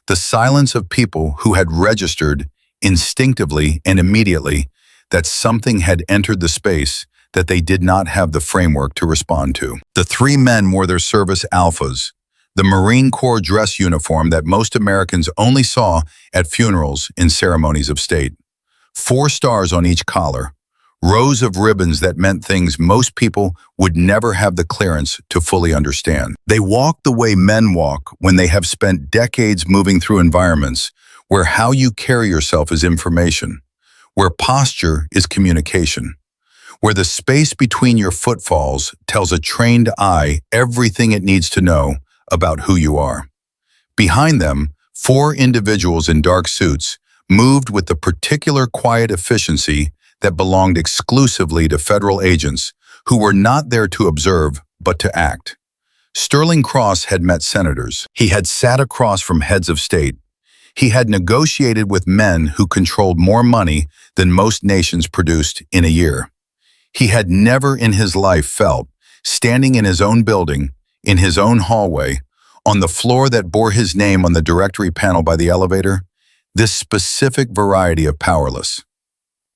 the silence of people who had registered instinctively and immediately that something had entered the space that they did not have the framework to respond to. The 3 men wore their service alphas, the Marine Corps dress uniform that most Americans only saw at funerals and ceremonies of state. 4 stars on each collar, rows of ribbons that meant things most people would never have the clearance to fully understand. They walked the way men walk when they have spent decades moving through environments where how you carry yourself is information, where posture is communication, where the space between your footfalls tells a trained eye everything it needs to know about who you are. Behind them, 4 individuals in dark suits moved with the particular quiet efficiency that belonged exclusively to federal agents who were not there to observe but to act. Sterling Cross had met senators. He had sat across from heads of state. He had negotiated with men who controlled more money than most nations produced in a year. He had never in his life felt, standing in his own building, in his own hallway, on the floor that bore his name on the directory panel by the elevator, this specific variety of powerless.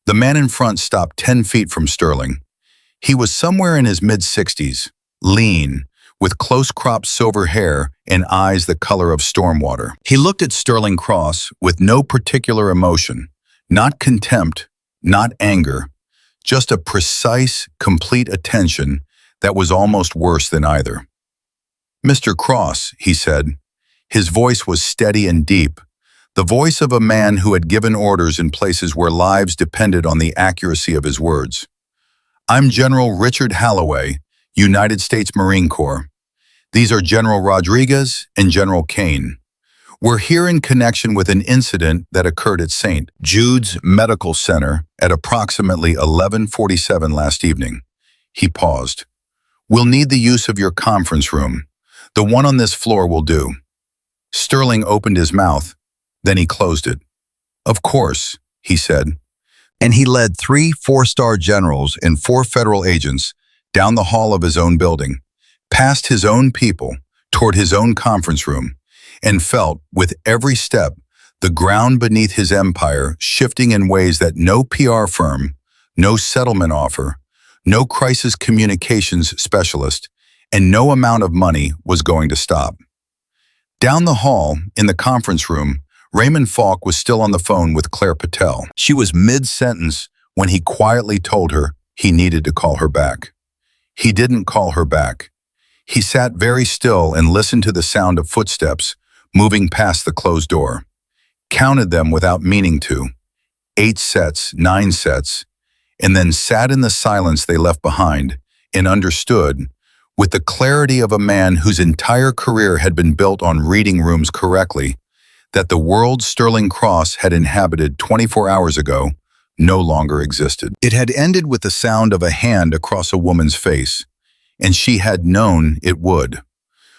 The man in front stopped 10 feet from Sterling. He was somewhere in his mid-60s, lean, with close-cropped silver hair and eyes the color of stormwater. He looked at Sterling Cross with no particular emotion, not contempt, not anger, just a precise, complete attention that was almost worse than either. "Mr. Cross," he said. His voice was steady and deep, the voice of a man who had given orders in places where lives depended on the accuracy of his words. "I'm General Richard Halloway, United States Marine Corps. These are General Rodriguez and General Kane. We're here in connection with an incident that occurred at St. Jude's Medical Center at approximately 11:47 last evening." He paused. "We'll need the use of your conference room. The one on this floor will do." Sterling opened his mouth, then he closed it. "Of course," he said. And he led 3 4-star generals and 4 federal agents down the hall of his own building, past his own people, toward his own conference room, and felt, with every step, the ground beneath his empire shifting in ways that no PR firm, no settlement offer, no crisis communications specialist, and no amount of money was going to stop. Down the hall, in the conference room, Raymond Falk was still on the phone with Claire Patel. She was mid-sentence when he quietly told her he needed to call her back. He didn't call her back. He sat very still and listened to the sound of footsteps moving past the closed door, counted them without meaning to, 8 sets, 9 sets, and then sat in the silence they left behind and understood, with the clarity of a man whose entire career had been built on reading rooms correctly, that the world Sterling Cross had inhabited 24 hours ago no longer existed. It had ended with the sound of a hand across a woman's face, and she had known it would.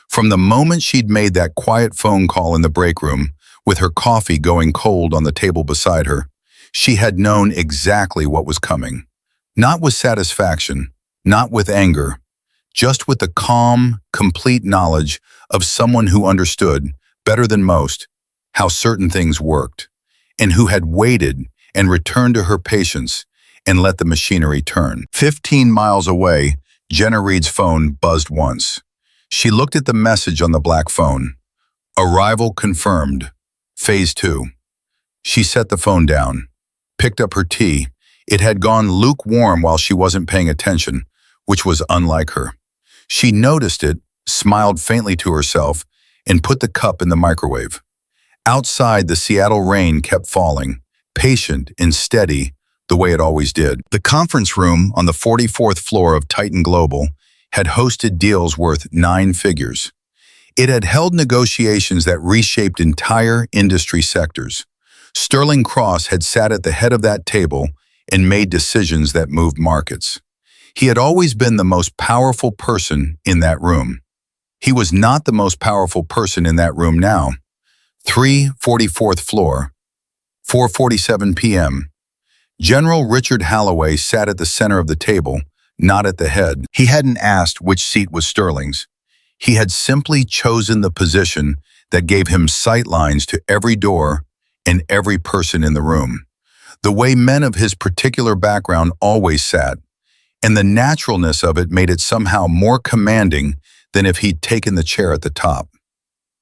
From the moment she'd made that quiet phone call in the break room, with her coffee going cold on the table beside her, she had known exactly what was coming. Not with satisfaction, not with anger, just with the calm, complete knowledge of someone who understood, better than most, how certain things worked, and who had waited and returned to her patience and let the machinery turn. 15 miles away, Jenna Reid's phone buzzed once. She looked at the message on the black phone. "Arrival confirmed. Phase 2. She set the phone down, picked up her tea. It had gone lukewarm while she wasn't paying attention, which was unlike her. She noticed it, smiled faintly to herself, and put the cup in the microwave. Outside, the Seattle rain kept falling, patient and steady, the way it always did. The conference room on the 44th floor of Titan Global had hosted deals worth 9 figures. It had held negotiations that reshaped entire industry sectors. Sterling Cross had sat at the head of that table and made decisions that moved markets. He had always been the most powerful person in that room. He was not the most powerful person in that room now. 344th floor, 4:47 p.m. General Richard Holloway sat at the center of the table, not at the head. He hadn't asked which seat was Sterling's. He had simply chosen the position that gave him sightlines to every door and every person in the room. The way men of his particular background always sat, and the naturalness of it made it somehow more commanding than if he'd taken the chair at the top.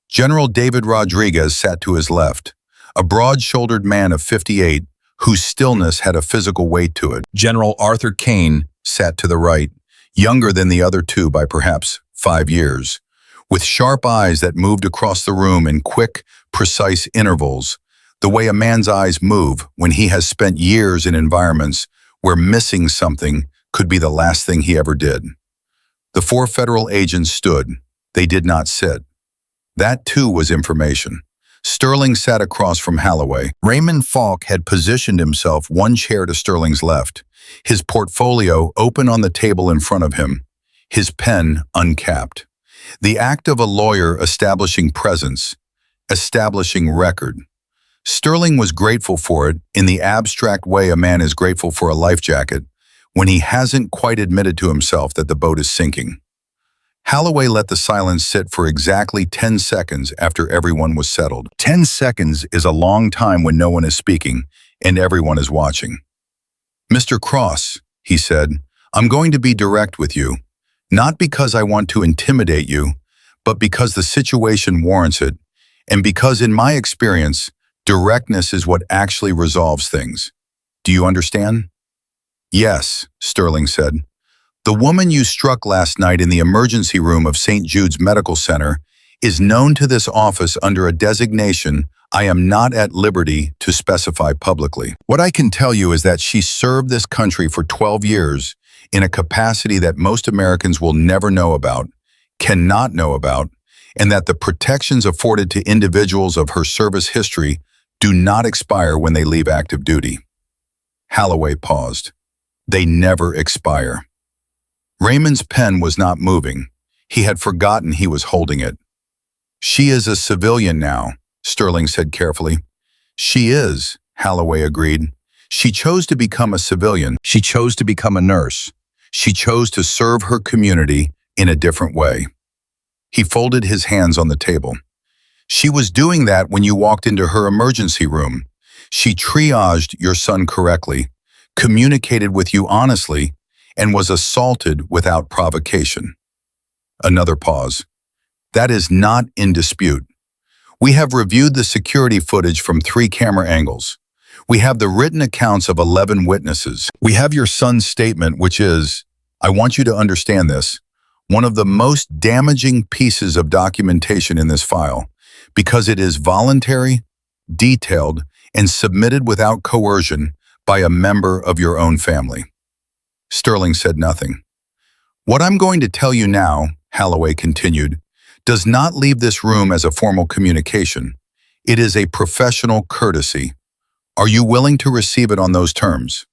General David Rodriguez sat to his left, a broad-shouldered man of 58 whose stillness had a physical weight to it. General Arthur Kane sat to the right, younger than the other two by perhaps 5 years, with sharp eyes that moved across the room in quick, precise intervals, the way a man's eyes move when he has spent years in environments where missing something could be the last thing he ever did. The 4 federal agents stood. They did not sit. That too was information. Sterling sat across from Holloway. Raymond Falk had positioned himself 1 chair to Sterling's left, his portfolio open on the table in front of him, his pen uncapped. The act of a lawyer establishing presence, establishing record. Sterling was grateful for it in the abstract way a man is grateful for a life jacket when he hasn't quite admitted to himself that the boat is sinking. Holloway let the silence sit for exactly 10 seconds after everyone was settled. 10 seconds is a long time when no one is speaking and everyone is watching. "Mr. Cross," he said, "I'm going to be direct with you, not because I want to intimidate you, but because the situation warrants it, and because in my experience, directness is what actually resolves things. Do you understand?" "Yes," Sterling said. "The woman you struck last night in the emergency room of St. Jude's Medical Center is known to this office under a designation I am not at liberty to specify publicly. What I can tell you is that she served this country for 12 years in a capacity that most Americans will never know about, cannot know about, and that the protections afforded to individuals of her service history do not expire when they leave active duty." Holloway paused. "They never expire." Raymond's pen was not moving. He had forgotten he was holding it. "She is a civilian now," Sterling said carefully. "She is," Holloway agreed. "She chose to become a civilian. She chose to become a nurse. She chose to serve her community in a different way." He folded his hands on the table. "She was doing that when you walked into her emergency room. She triaged your son correctly, communicated with you honestly, and was assaulted without provocation." Another pause. "That is not in dispute. We have reviewed the security footage from 3 camera angles. We have the written accounts of 11 witnesses. We have your son's statement, which is, I want you to understand this, one of the most damaging pieces of documentation in this file, because it is voluntary, detailed, and submitted without coercion by a member of your own family." Sterling said nothing. "What I'm going to tell you now," Holloway continued, "does not leave this room as a formal communication. It is a professional courtesy. Are you willing to receive it on those terms?"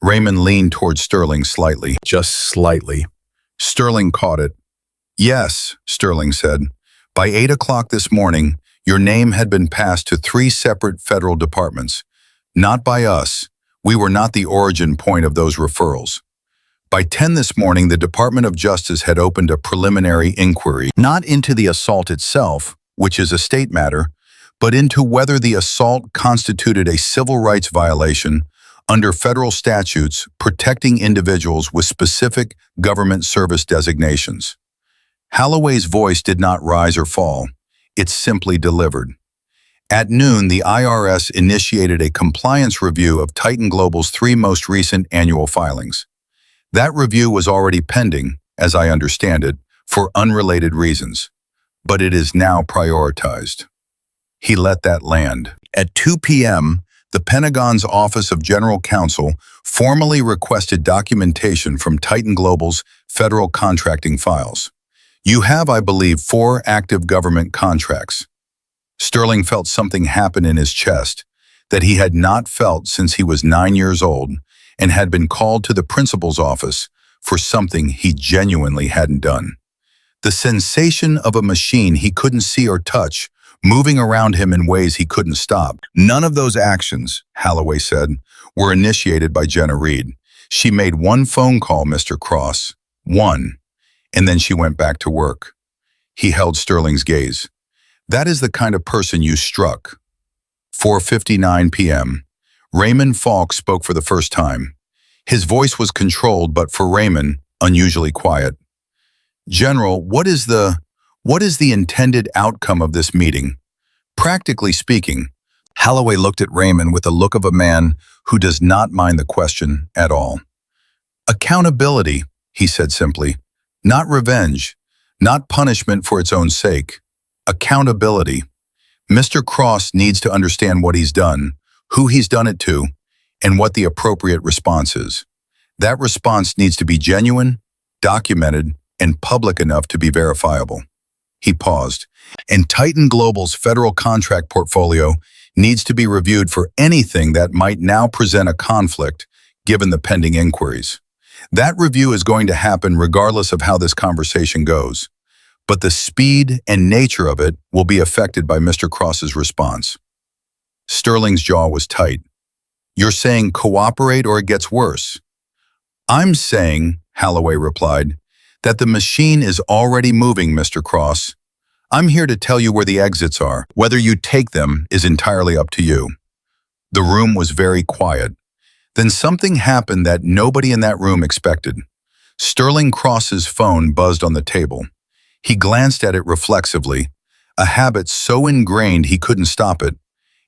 Raymond leaned toward Sterling slightly, just slightly. Sterling caught it. "Yes," Sterling said. "By 8 o'clock this morning, your name had been passed to 3 separate federal departments. Not by us. We were not the origin point of those referrals. By 10 this morning, the Department of Justice had opened a preliminary inquiry, not into the assault itself, which is a state matter, but into whether the assault constituted a civil rights violation under federal statutes protecting individuals with specific government service designations." Holloway's voice did not rise or fall. It simply delivered. At noon, the IRS initiated a compliance review of Titan Global's 3 most recent annual filings. That review was already pending, as I understand it, for unrelated reasons, but it is now prioritized. He let that land. At 2 p.m., the Pentagon's Office of General Counsel formally requested documentation from Titan Global's federal contracting files. You have, I believe, 4 active government contracts. Sterling felt something happen in his chest that he had not felt since he was 9 years old and had been called to the principal's office for something he genuinely hadn't done. The sensation of a machine he couldn't see or touch moving around him in ways he couldn't stop. None of those actions, Holloway said, were initiated by Jenna Reid. She made 1 phone call, Mr. Cross. 1. And then she went back to work. He held Sterling's gaze. That is the kind of person you struck. 4:59 p.m. Raymond Falk spoke for the first time. His voice was controlled, but for Raymond, unusually quiet. General, what is the intended outcome of this meeting? Practically speaking, Holloway looked at Raymond with the look of a man who does not mind the question at all. Accountability, he said simply. Not revenge, not punishment for its own sake. Accountability. Mr. Cross needs to understand what he's done, who he's done it to, and what the appropriate response is. That response needs to be genuine, documented, and public enough to be verifiable. He paused. And Titan Global's federal contract portfolio needs to be reviewed for anything that might now present a conflict given the pending inquiries. That review is going to happen regardless of how this conversation goes. But the speed and nature of it will be affected by Mr. Cross's response. Sterling's jaw was tight. You're saying cooperate or it gets worse? I'm saying, Holloway replied, that the machine is already moving, Mr. Cross. I'm here to tell you where the exits are. Whether you take them is entirely up to you. The room was very quiet. Then something happened that nobody in that room expected. Sterling Cross's phone buzzed on the table. He glanced at it reflexively, a habit so ingrained he couldn't stop it,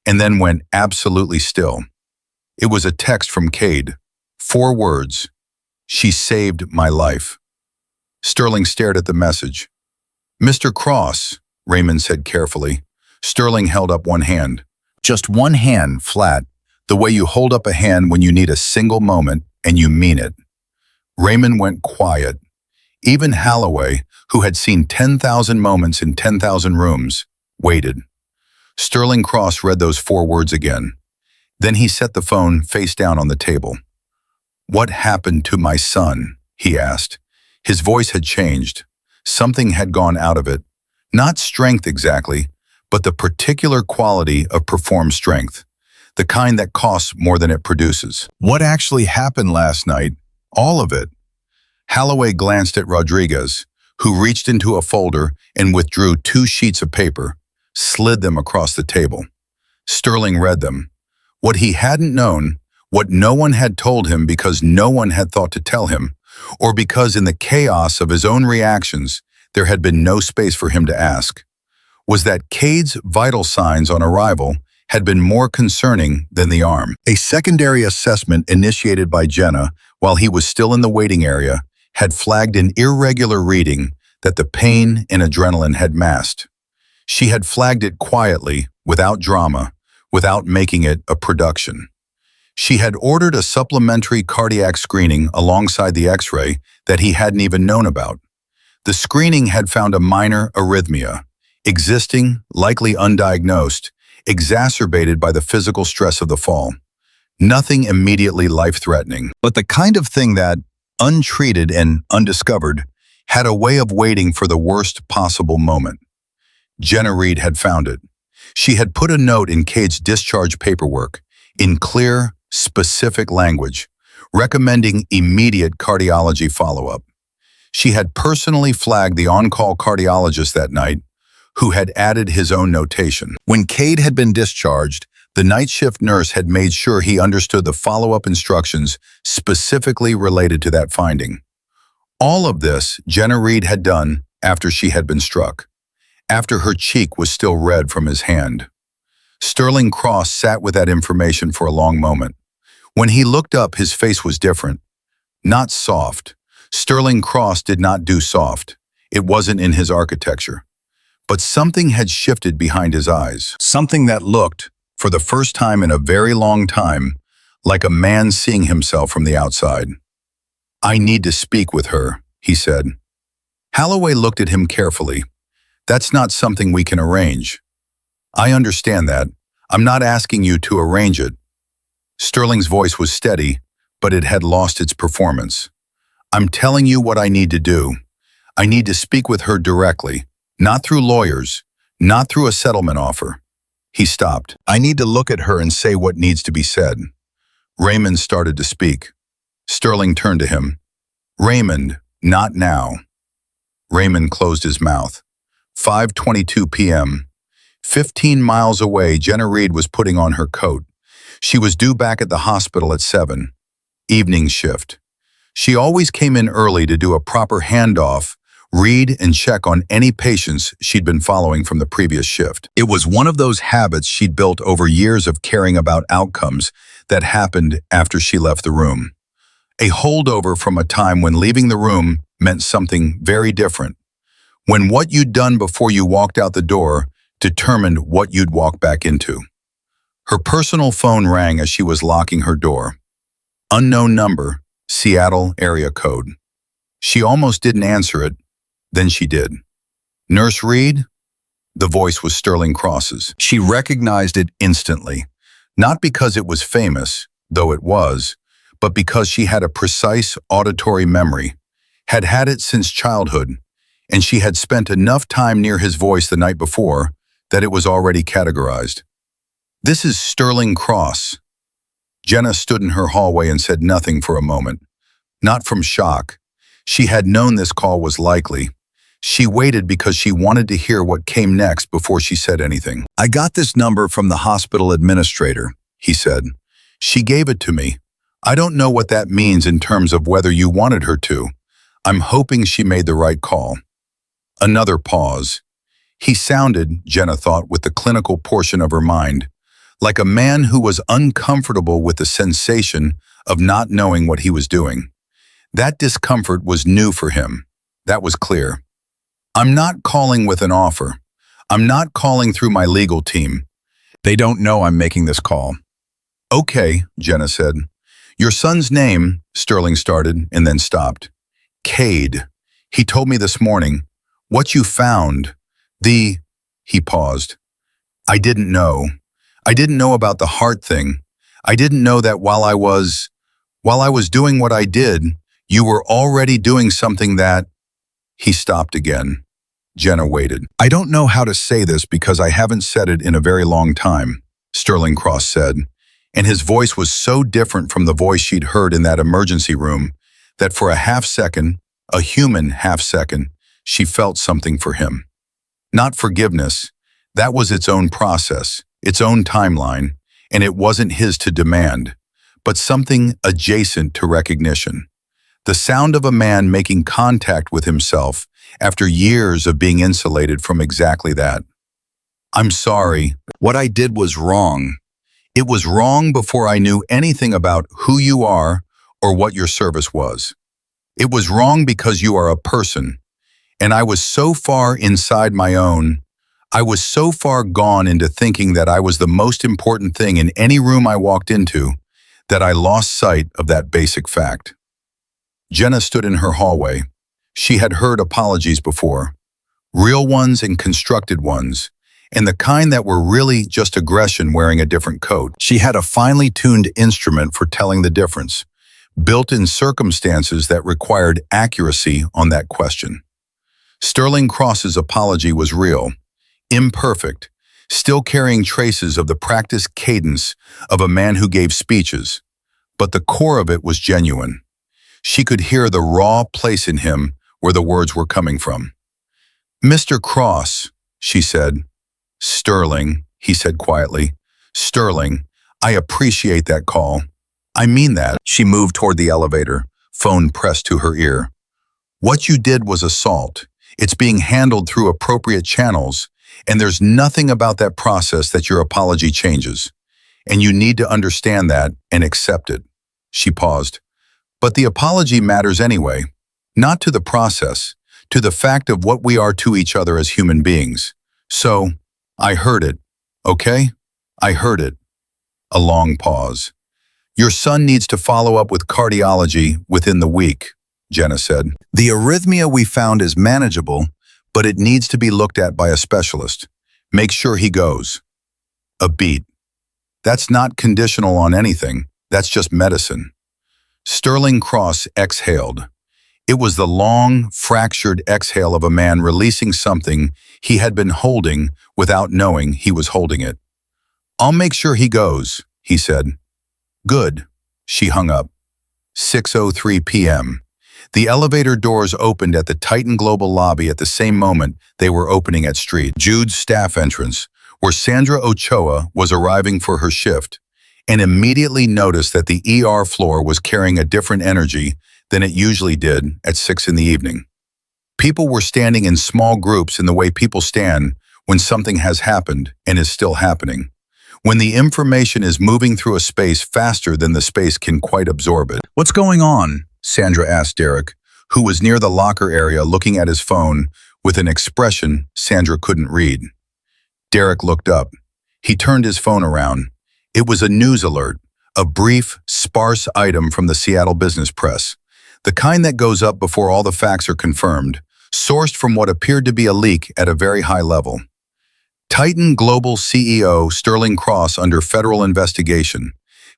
and then went absolutely still. It was a text from Cade. 4 words. She saved my life. Sterling stared at the message. Mr. Cross, Raymond said carefully. Sterling held up one hand. Just one hand, flat, the way you hold up a hand when you need a single moment and you mean it. Raymond went quiet. Even Holloway, who had seen 10,000 moments in 10,000 rooms, waited. Sterling Cross read those 4 words again. Then he set the phone face down on the table. What happened to my son? He asked. His voice had changed. Something had gone out of it. Not strength exactly, but the particular quality of performed strength. The kind that costs more than it produces. What actually happened last night? All of it. Holloway glanced at Rodriguez, who reached into a folder and withdrew 2 sheets of paper, slid them across the table. Sterling read them. What he hadn't known, what no one had told him because no one had thought to tell him, or because in the chaos of his own reactions, there had been no space for him to ask, was that Cade's vital signs on arrival had been more concerning than the arm. A secondary assessment initiated by Jenna while he was still in the waiting area had flagged an irregular reading that the pain and adrenaline had masked. She had flagged it quietly, without drama, without making it a production. She had ordered a supplementary cardiac screening alongside the X-ray that he hadn't even known about. The screening had found a minor arrhythmia, existing, likely undiagnosed, exacerbated by the physical stress of the fall. Nothing immediately life-threatening, but the kind of thing that, untreated and undiscovered, had a way of waiting for the worst possible moment. Jenna Reid had found it. She had put a note in Cade's discharge paperwork, in clear, specific language, recommending immediate cardiology follow-up. She had personally flagged the on-call cardiologist that night, who had added his own notation. When Cade had been discharged, the night shift nurse had made sure he understood the follow-up instructions specifically related to that finding. All of this Jenna Reid had done after she had been struck, after her cheek was still red from his hand. Sterling Cross sat with that information for a long moment. When he looked up, his face was different. Not soft. Sterling Cross did not do soft. It wasn't in his architecture. But something had shifted behind his eyes. Something that looked, for the first time in a very long time, like a man seeing himself from the outside. "I need to speak with her," he said. Holloway looked at him carefully. "That's not something we can arrange." "I understand that. I'm not asking you to arrange it." Sterling's voice was steady, but it had lost its performance. "I'm telling you what I need to do. I need to speak with her directly, not through lawyers, not through a settlement offer." He stopped. "I need to look at her and say what needs to be said." Raymond started to speak. Sterling turned to him. "Raymond, not now." Raymond closed his mouth. 5:22 p.m. 15 miles away, Jenna Reid was putting on her coat. She was due back at the hospital at 7. Evening shift. She always came in early to do a proper handoff, read and check on any patients she'd been following from the previous shift. It was one of those habits she'd built over years of caring about outcomes that happened after she left the room. A holdover from a time when leaving the room meant something very different. When what you'd done before you walked out the door determined what you'd walk back into. Her personal phone rang as she was locking her door. Unknown number, Seattle area code. She almost didn't answer it, then she did. "Nurse Reid?" The voice was Sterling Cross's. She recognized it instantly, not because it was famous, though it was, but because she had a precise auditory memory, had had it since childhood, and she had spent enough time near his voice the night before that it was already categorized. "This is Sterling Cross." Jenna stood in her hallway and said nothing for a moment. Not from shock. She had known this call was likely. She waited because she wanted to hear what came next before she said anything. "I got this number from the hospital administrator," he said. "She gave it to me. I don't know what that means in terms of whether you wanted her to. I'm hoping she made the right call." Another pause. He sounded, Jenna thought with the clinical portion of her mind, like a man who was uncomfortable with the sensation of not knowing what he was doing. That discomfort was new for him. That was clear. "I'm not calling with an offer. I'm not calling through my legal team. They don't know I'm making this call." "Okay," Jenna said. "Your son's name," Sterling started and then stopped. "Cade. He told me this morning. What you found. He paused. "I didn't know. I didn't know about the heart thing. I didn't know that while I was doing what I did, you were already doing something that..." He stopped again. Jenna waited. "I don't know how to say this because I haven't said it in a very long time," Sterling Cross said, and his voice was so different from the voice she'd heard in that emergency room that for a half second, a human half second, she felt something for him. Not forgiveness. That was its own process, its own timeline, and it wasn't his to demand, but something adjacent to recognition. The sound of a man making contact with himself after years of being insulated from exactly that. "I'm sorry. What I did was wrong. It was wrong before I knew anything about who you are or what your service was. It was wrong because you are a person, and I was so far inside my own. I was so far gone into thinking that I was the most important thing in any room I walked into that I lost sight of that basic fact." Jenna stood in her hallway. She had heard apologies before, real ones and constructed ones, and the kind that were really just aggression wearing a different coat. She had a finely tuned instrument for telling the difference, built in circumstances that required accuracy on that question. Sterling Cross's apology was real, imperfect, still carrying traces of the practiced cadence of a man who gave speeches, but the core of it was genuine. She could hear the raw place in him where the words were coming from. "Mr. Cross," she said. "Sterling," he said quietly. "Sterling, I appreciate that call. I mean that." She moved toward the elevator, phone pressed to her ear. "What you did was assault. It's being handled through appropriate channels, And there's nothing about that process that your apology changes. And you need to understand that and accept it. She paused. But the apology matters anyway, not to the process, to the fact of what we are to each other as human beings. So, I heard it, okay? I heard it. A long pause. Your son needs to follow up with cardiology within the week, Jenna said. The arrhythmia we found is manageable, but it needs to be looked at by a specialist. Make sure he goes. A beat. That's not conditional on anything. That's just medicine. Sterling Cross exhaled. It was the long, fractured exhale of a man releasing something he had been holding without knowing he was holding it. I'll make sure he goes, he said. Good. She hung up. 6:03 p.m. The elevator doors opened at the Titan Global lobby at the same moment they were opening at Street. Jude's staff entrance, where Sandra Ochoa was arriving for her shift, and immediately noticed that the ER floor was carrying a different energy than it usually did at 6 in the evening. People were standing in small groups in the way people stand when something has happened and is still happening. When the information is moving through a space faster than the space can quite absorb it. What's going on? Sandra asked Derek, who was near the locker area looking at his phone with an expression Sandra couldn't read. Derek looked up. He turned his phone around. It was a news alert, a brief, sparse item from the Seattle Business Press, the kind that goes up before all the facts are confirmed, sourced from what appeared to be a leak at a very high level. Titan Global CEO Sterling Cross under federal investigation.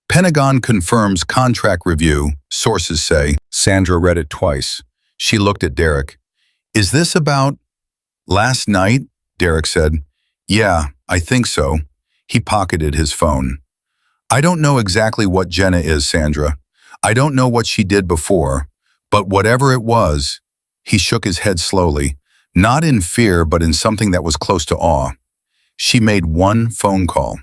Pentagon confirms contract review, sources say. Sandra read it twice. She looked at Derek. Is this about last night? Derek said. Yeah, I think so. He pocketed his phone. I don't know exactly what Jenna is, Sandra. I don't know what she did before, but whatever it was, he shook his head slowly, not in fear but in something that was close to awe. She made one phone call.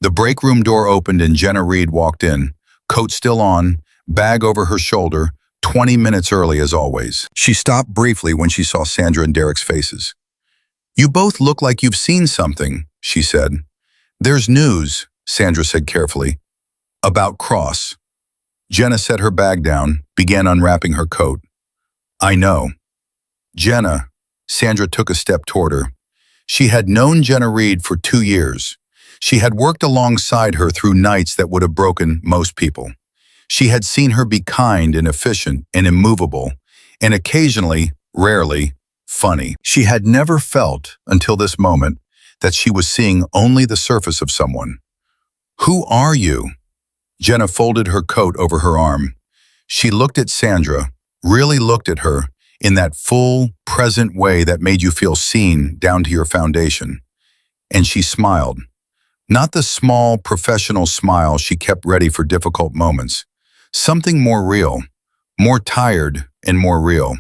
The break room door opened and Jenna Reid walked in, coat still on, bag over her shoulder, 20 minutes early as always. She stopped briefly when she saw Sandra and Derek's faces. You both look like you've seen something, she said. There's news, Sandra said carefully. About Cross. Jenna set her bag down, began unwrapping her coat. I know. Jenna, Sandra took a step toward her. She had known Jenna Reid for 2 years. She had worked alongside her through nights that would have broken most people. She had seen her be kind and efficient and immovable, and occasionally, rarely, funny. She had never felt, until this moment, that she was seeing only the surface of someone. Who are you? Jenna folded her coat over her arm. She looked at Sandra, really looked at her, in that full, present way that made you feel seen down to your foundation. And she smiled. Not the small, professional smile she kept ready for difficult moments. Something more real, more tired and more real.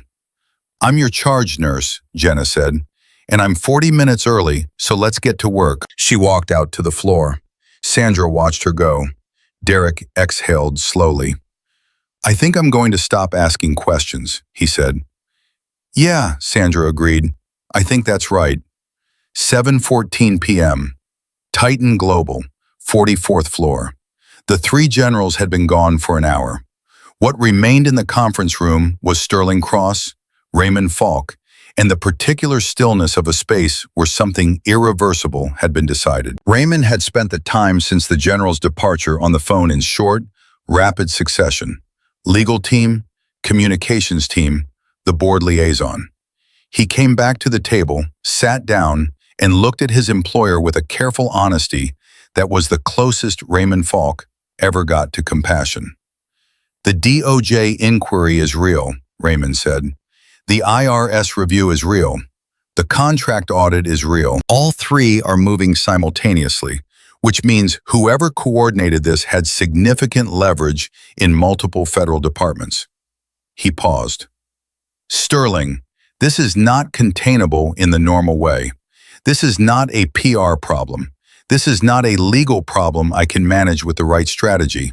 I'm your charge nurse, Jenna said, and I'm 40 minutes early, so let's get to work. She walked out to the floor. Sandra watched her go. Derek exhaled slowly. I think I'm going to stop asking questions, he said. Yeah, Sandra agreed. I think that's right. 7:14 p.m. Titan Global, 44th floor. The 3 generals had been gone for an hour. What remained in the conference room was Sterling Cross, Raymond Falk, and the particular stillness of a space where something irreversible had been decided. Raymond had spent the time since the general's departure on the phone in short, rapid succession. Legal team, communications team, the board liaison. He came back to the table, sat down, and looked at his employer with a careful honesty that was the closest Raymond Falk ever got to compassion. The DOJ inquiry is real, Raymond said. The IRS review is real. The contract audit is real. All 3 are moving simultaneously, which means whoever coordinated this had significant leverage in multiple federal departments. He paused. Sterling, this is not containable in the normal way. This is not a PR problem. This is not a legal problem I can manage with the right strategy.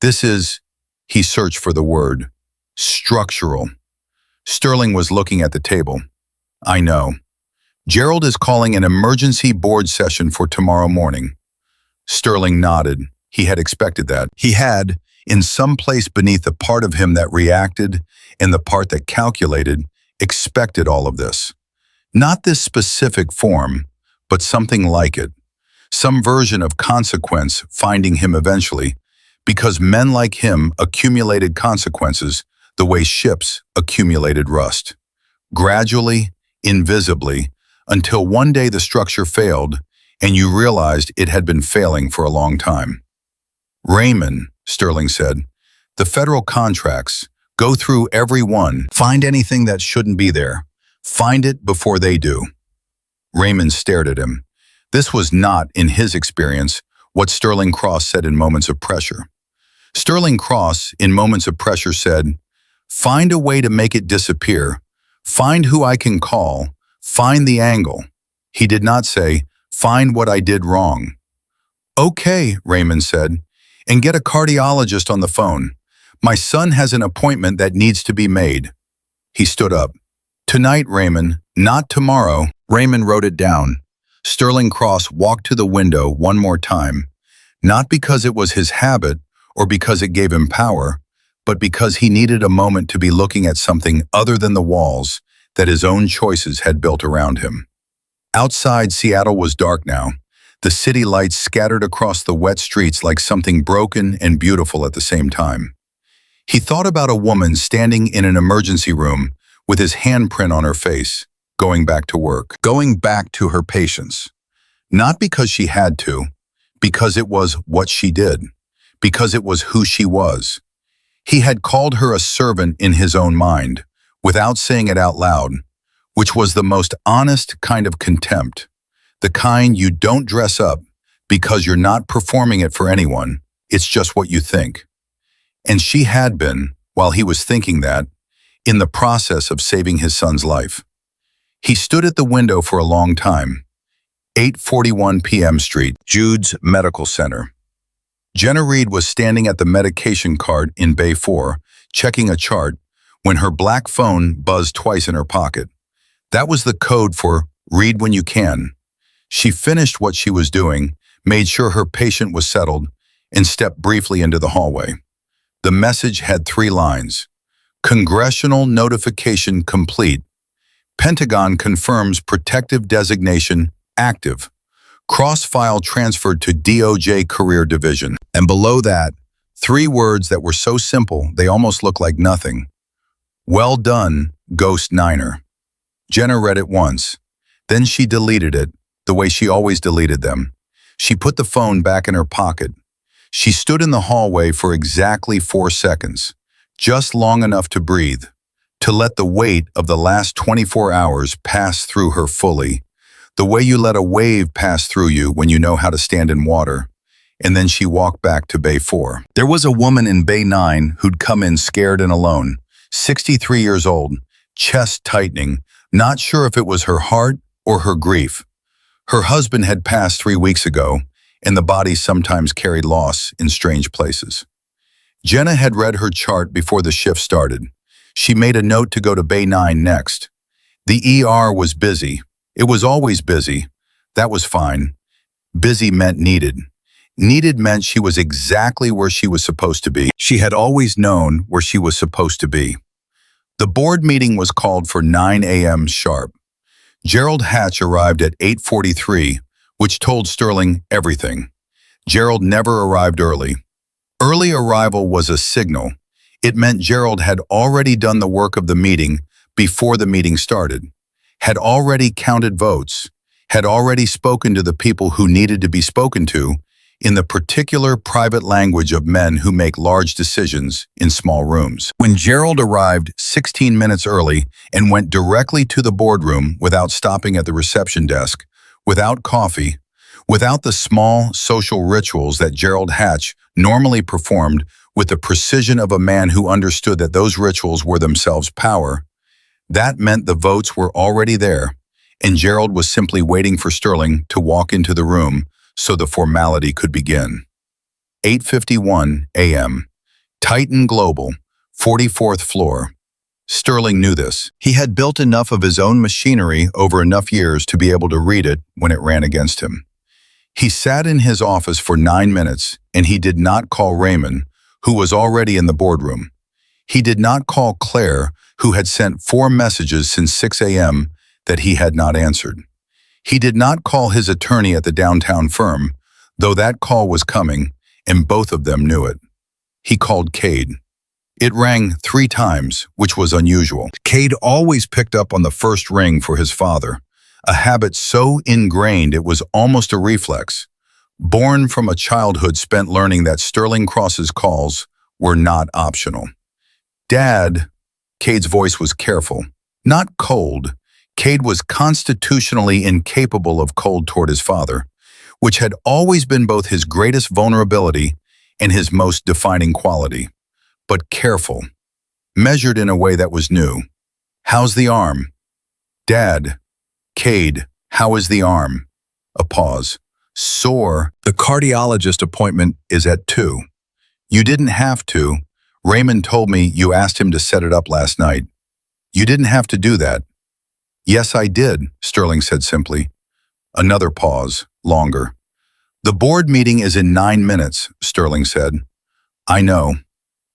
This is, he searched for the word, structural. Sterling was looking at the table. I know. Gerald is calling an emergency board session for tomorrow morning. Sterling nodded. He had expected that. He had, in some place beneath the part of him that reacted and the part that calculated, expected all of this. Not this specific form, but something like it. Some version of consequence finding him eventually, because men like him accumulated consequences the way ships accumulated rust. Gradually, invisibly, until one day the structure failed and you realized it had been failing for a long time. Raymond, Sterling said, the federal contracts, go through every one, find anything that shouldn't be there. Find it before they do. Raymond stared at him. This was not, in his experience, what Sterling Cross said in moments of pressure. Sterling Cross, in moments of pressure, said, find a way to make it disappear. Find who I can call. Find the angle. He did not say, find what I did wrong. Okay, Raymond said, and get a cardiologist on the phone. My son has an appointment that needs to be made. He stood up. Tonight, Raymond, not tomorrow. Raymond wrote it down. Sterling Cross walked to the window one more time, not because it was his habit or because it gave him power, but because he needed a moment to be looking at something other than the walls that his own choices had built around him. Outside, Seattle was dark now. The city lights scattered across the wet streets like something broken and beautiful at the same time. He thought about a woman standing in an emergency room with his handprint on her face, going back to work, going back to her patients. Not because she had to, because it was what she did, because it was who she was. He had called her a servant in his own mind, without saying it out loud, which was the most honest kind of contempt, the kind you don't dress up because you're not performing it for anyone, it's just what you think. And she had been, while he was thinking that, in the process of saving his son's life. He stood at the window for a long time. 8:41 p.m. Street, Jude's Medical Center. Jenna Reid was standing at the medication cart in Bay 4, checking a chart, when her black phone buzzed twice in her pocket. That was the code for read when you can. She finished what she was doing, made sure her patient was settled, and stepped briefly into the hallway. The message had 3 lines. Congressional notification complete. Pentagon confirms protective designation active. Cross-file transferred to DOJ Career Division. And below that, 3 words that were so simple they almost looked like nothing. Well done, Ghost Niner. Jenna read it once. Then she deleted it, the way she always deleted them. She put the phone back in her pocket. She stood in the hallway for exactly 4 seconds, just long enough to breathe, to let the weight of the last 24 hours pass through her fully, the way you let a wave pass through you when you know how to stand in water. And then she walked back to Bay 4. There was a woman in Bay 9 who'd come in scared and alone, 63 years old, chest tightening, not sure if it was her heart or her grief. Her husband had passed 3 weeks ago, and the body sometimes carried loss in strange places. Jenna had read her chart before the shift started. She made a note to go to Bay 9 next. The ER was busy. It was always busy. That was fine. Busy meant needed. Needed meant she was exactly where she was supposed to be. She had always known where she was supposed to be. The board meeting was called for 9 a.m. sharp. Gerald Hatch arrived at 8:43, which told Sterling everything. Gerald never arrived early. Early arrival was a signal. It meant Gerald had already done the work of the meeting before the meeting started, had already counted votes, had already spoken to the people who needed to be spoken to in the particular private language of men who make large decisions in small rooms. When Gerald arrived 16 minutes early and went directly to the boardroom without stopping at the reception desk, without coffee, without the small social rituals that Gerald Hatch normally performed with the precision of a man who understood that those rituals were themselves power, that meant the votes were already there, and Gerald was simply waiting for Sterling to walk into the room so the formality could begin. 8:51 a.m. Titan Global, 44th floor. Sterling knew this. He had built enough of his own machinery over enough years to be able to read it when it ran against him. He sat in his office for 9 minutes, and he did not call Raymond, who was already in the boardroom. He did not call Claire, who had sent 4 messages since 6 a.m. that he had not answered. He did not call his attorney at the downtown firm, though that call was coming, and both of them knew it. He called Cade. It rang 3 times, which was unusual. Cade always picked up on the first ring for his father, a habit so ingrained it was almost a reflex, born from a childhood spent learning that Sterling Cross's calls were not optional. "Dad," Cade's voice was careful, not cold. Cade was constitutionally incapable of cold toward his father, which had always been both his greatest vulnerability and his most defining quality. But careful, measured in a way that was new. "How's the arm?" "Dad." "Cade, how is the arm?" A pause. "Sore. The cardiologist appointment is at 2. "You didn't have to. Raymond told me you asked him to set it up last night." "You didn't have to do that." "Yes, I did," Sterling said simply. Another pause, longer. "The board meeting is in 9 minutes, Sterling said. "I know."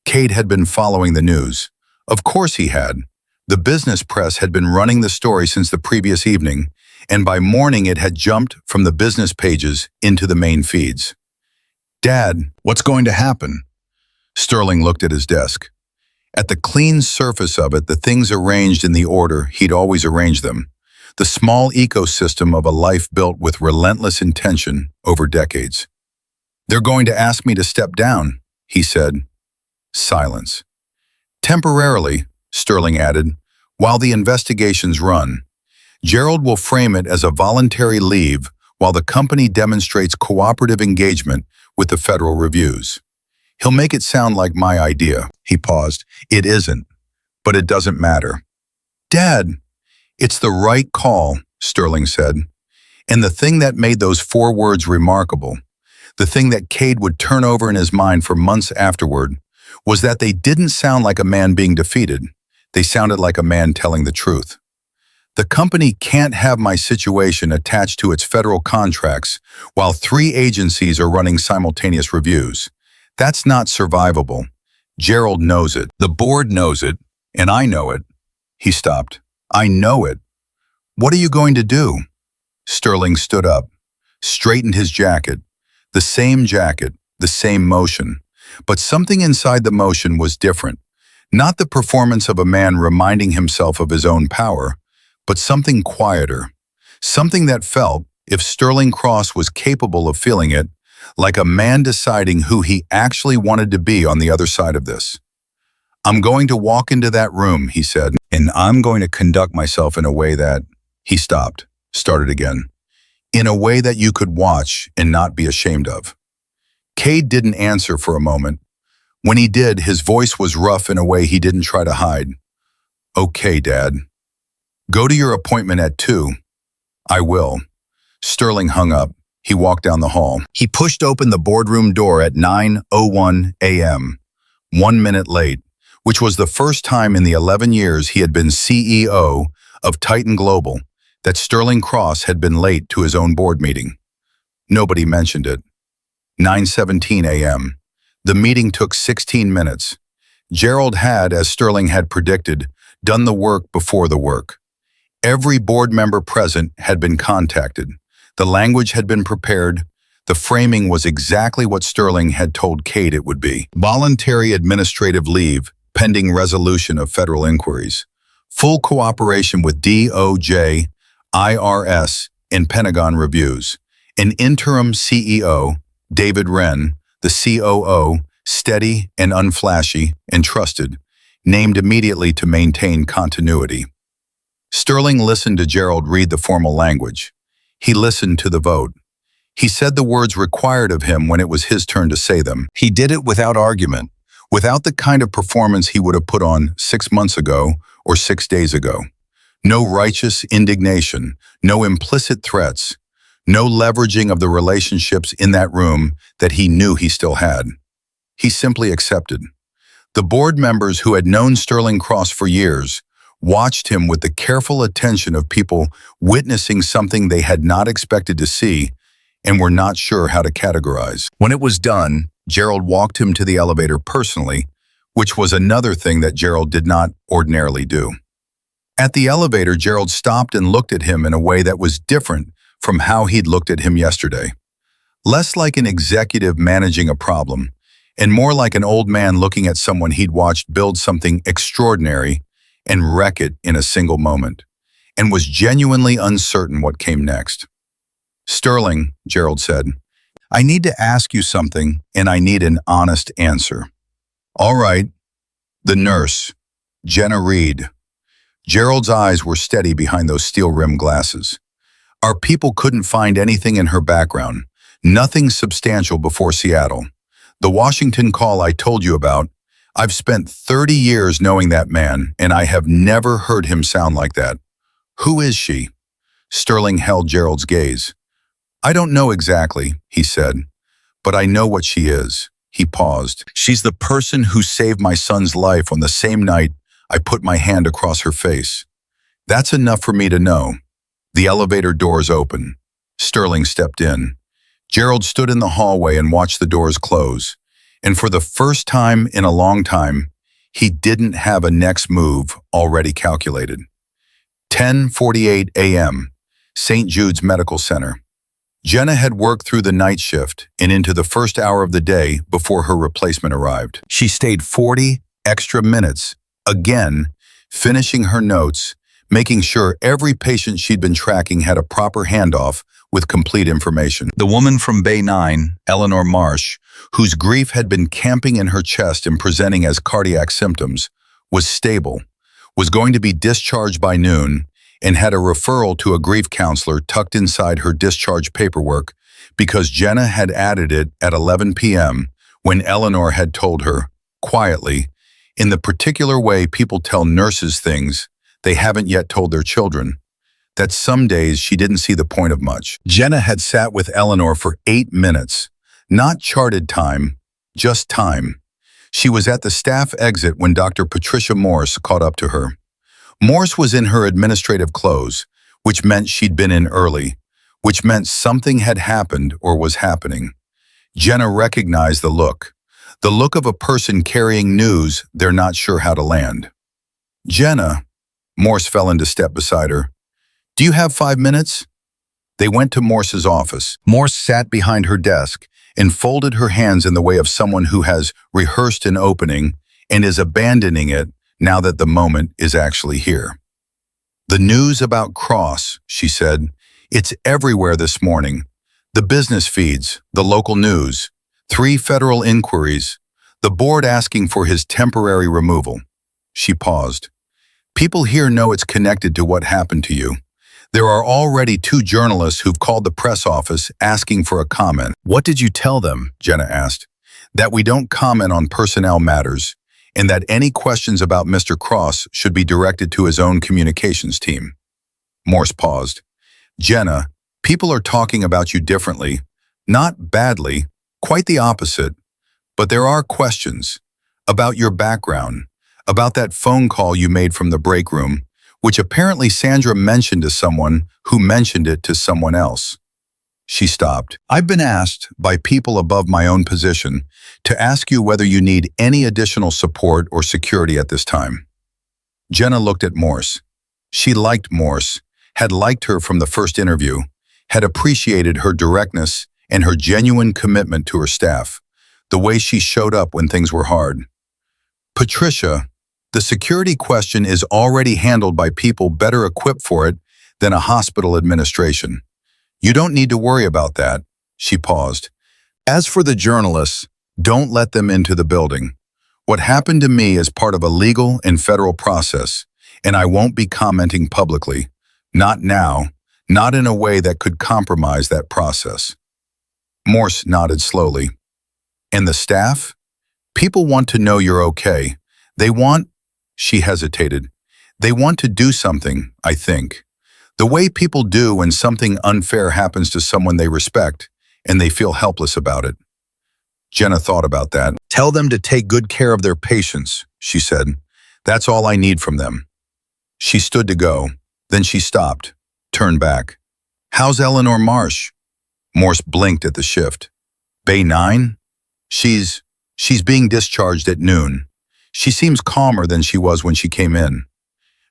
Cade had been following the news. Of course he had. The business press had been running the story since the previous evening, and by morning it had jumped from the business pages into the main feeds. "Dad, what's going to happen?" Sterling looked at his desk. At the clean surface of it, the things arranged in the order he'd always arranged them, the small ecosystem of a life built with relentless intention over decades. "They're going to ask me to step down," he said. Silence. "Temporarily," Sterling added, "while the investigations run. Gerald will frame it as a voluntary leave while the company demonstrates cooperative engagement with the federal reviews. He'll make it sound like my idea." He paused. "It isn't, but it doesn't matter." "Dad." "It's the right call," Sterling said. And the thing that made those 4 words remarkable, the thing that Cade would turn over in his mind for months afterward, was that they didn't sound like a man being defeated. They sounded like a man telling the truth. "The company can't have my situation attached to its federal contracts while 3 agencies are running simultaneous reviews. That's not survivable. Gerald knows it. The board knows it, and I know it." He stopped. "I know it." "What are you going to do?" Sterling stood up, straightened his jacket. The same motion. But something inside the motion was different. Not the performance of a man reminding himself of his own power, but something quieter. Something that felt, if Sterling Cross was capable of feeling it, like a man deciding who he actually wanted to be on the other side of this. "I'm going to walk into that room," he said, "and I'm going to conduct myself in a way that—" He stopped, started again. "In a way that you could watch and not be ashamed of." Cade didn't answer for a moment. When he did, his voice was rough in a way he didn't try to hide. "Okay, Dad. Go to your appointment at 2. "I will." Sterling hung up. He walked down the hall. He pushed open the boardroom door at 9:01 a.m., 1 minute late, which was the first time in the 11 years he had been CEO of Titan Global that Sterling Cross had been late to his own board meeting. Nobody mentioned it. 9:17 a.m. The meeting took 16 minutes. Gerald had, as Sterling had predicted, done the work before the work. Every board member present had been contacted. The language had been prepared. The framing was exactly what Sterling had told Cade it would be. Voluntary administrative leave, pending resolution of federal inquiries. Full cooperation with DOJ, IRS, and Pentagon reviews. An interim CEO, David Wren, the COO, steady and unflashy and trusted, named immediately to maintain continuity. Sterling listened to Gerald read the formal language. He listened to the vote. He said the words required of him when it was his turn to say them. He did it without argument, without the kind of performance he would have put on 6 months ago or 6 days ago. No righteous indignation, no implicit threats, no leveraging of the relationships in that room that he knew he still had. He simply accepted. The board members who had known Sterling Cross for years watched him with the careful attention of people witnessing something they had not expected to see and were not sure how to categorize. When it was done, Gerald walked him to the elevator personally, which was another thing that Gerald did not ordinarily do. At the elevator, Gerald stopped and looked at him in a way that was different from how he'd looked at him yesterday. Less like an executive managing a problem, and more like an old man looking at someone he'd watched build something extraordinary and wreck it in a single moment, and was genuinely uncertain what came next. "Sterling," Gerald said, "I need to ask you something, and I need an honest answer." "All right." The nurse, Jenna Reid. Gerald's eyes were steady behind those steel-rimmed glasses. Our people couldn't find anything in her background, nothing substantial before Seattle. The Washington call I told you about, I've spent 30 years knowing that man, and I have never heard him sound like that. Who is she? Sterling held Gerald's gaze. "I don't know exactly," he said, "but I know what she is." He paused. "She's the person who saved my son's life on the same night I put my hand across her face. That's enough for me to know." The elevator doors opened. Sterling stepped in. Gerald stood in the hallway and watched the doors close. And for the first time in a long time, he didn't have a next move already calculated. 10:48 a.m., St. Jude's Medical Center. Jenna had worked through the night shift and into the first hour of the day before her replacement arrived. She stayed 40 extra minutes, again, finishing her notes, making sure every patient she'd been tracking had a proper handoff with complete information. The woman from Bay 9, Eleanor Marsh, whose grief had been camping in her chest and presenting as cardiac symptoms, was stable, was going to be discharged by noon, and had a referral to a grief counselor tucked inside her discharge paperwork because Jenna had added it at 11 p.m. when Eleanor had told her, quietly, in the particular way people tell nurses things they haven't yet told their children, that some days she didn't see the point of much. Jenna had sat with Eleanor for 8 minutes, not charted time, just time. She was at the staff exit when Dr. Patricia Morse caught up to her. Morse was in her administrative clothes, which meant she'd been in early, which meant something had happened or was happening. Jenna recognized the look of a person carrying news they're not sure how to land. "Jenna," Morse fell into step beside her. "Do you have 5 minutes?" They went to Morse's office. Morse sat behind her desk and folded her hands in the way of someone who has rehearsed an opening and is abandoning it now that the moment is actually here. "The news about Cross," she said. "It's everywhere this morning. The business feeds, the local news, 3 federal inquiries, the board asking for his temporary removal." She paused. "People here know it's connected to what happened to you. There are already 2 journalists who've called the press office asking for a comment." "What did you tell them?" Jenna asked. "That we don't comment on personnel matters, and that any questions about Mr. Cross should be directed to his own communications team." Morse paused. "Jenna, people are talking about you differently. Not badly, quite the opposite. But there are questions about your background, about that phone call you made from the break room, which apparently Sandra mentioned to someone who mentioned it to someone else." She stopped. "I've been asked by people above my own position to ask you whether you need any additional support or security at this time." Jenna looked at Morse. She liked Morse, had liked her from the first interview, had appreciated her directness and her genuine commitment to her staff, the way she showed up when things were hard. "Patricia, the security question is already handled by people better equipped for it than a hospital administration. You don't need to worry about that." She paused. "As for the journalists, don't let them into the building. What happened to me is part of a legal and federal process, and I won't be commenting publicly. Not now, not in a way that could compromise that process." Morse nodded slowly. "And the staff? People want to know you're okay. They want..." She hesitated. "They want to do something, I think. The way people do when something unfair happens to someone they respect, and they feel helpless about it." Jenna thought about that. Tell them to take good care of their patients, she said. That's all I need from them. She stood to go. Then she stopped, turned back. How's Eleanor Marsh? Morse blinked at the shift. Bay 9? She's being discharged at noon. She seems calmer than she was when she came in.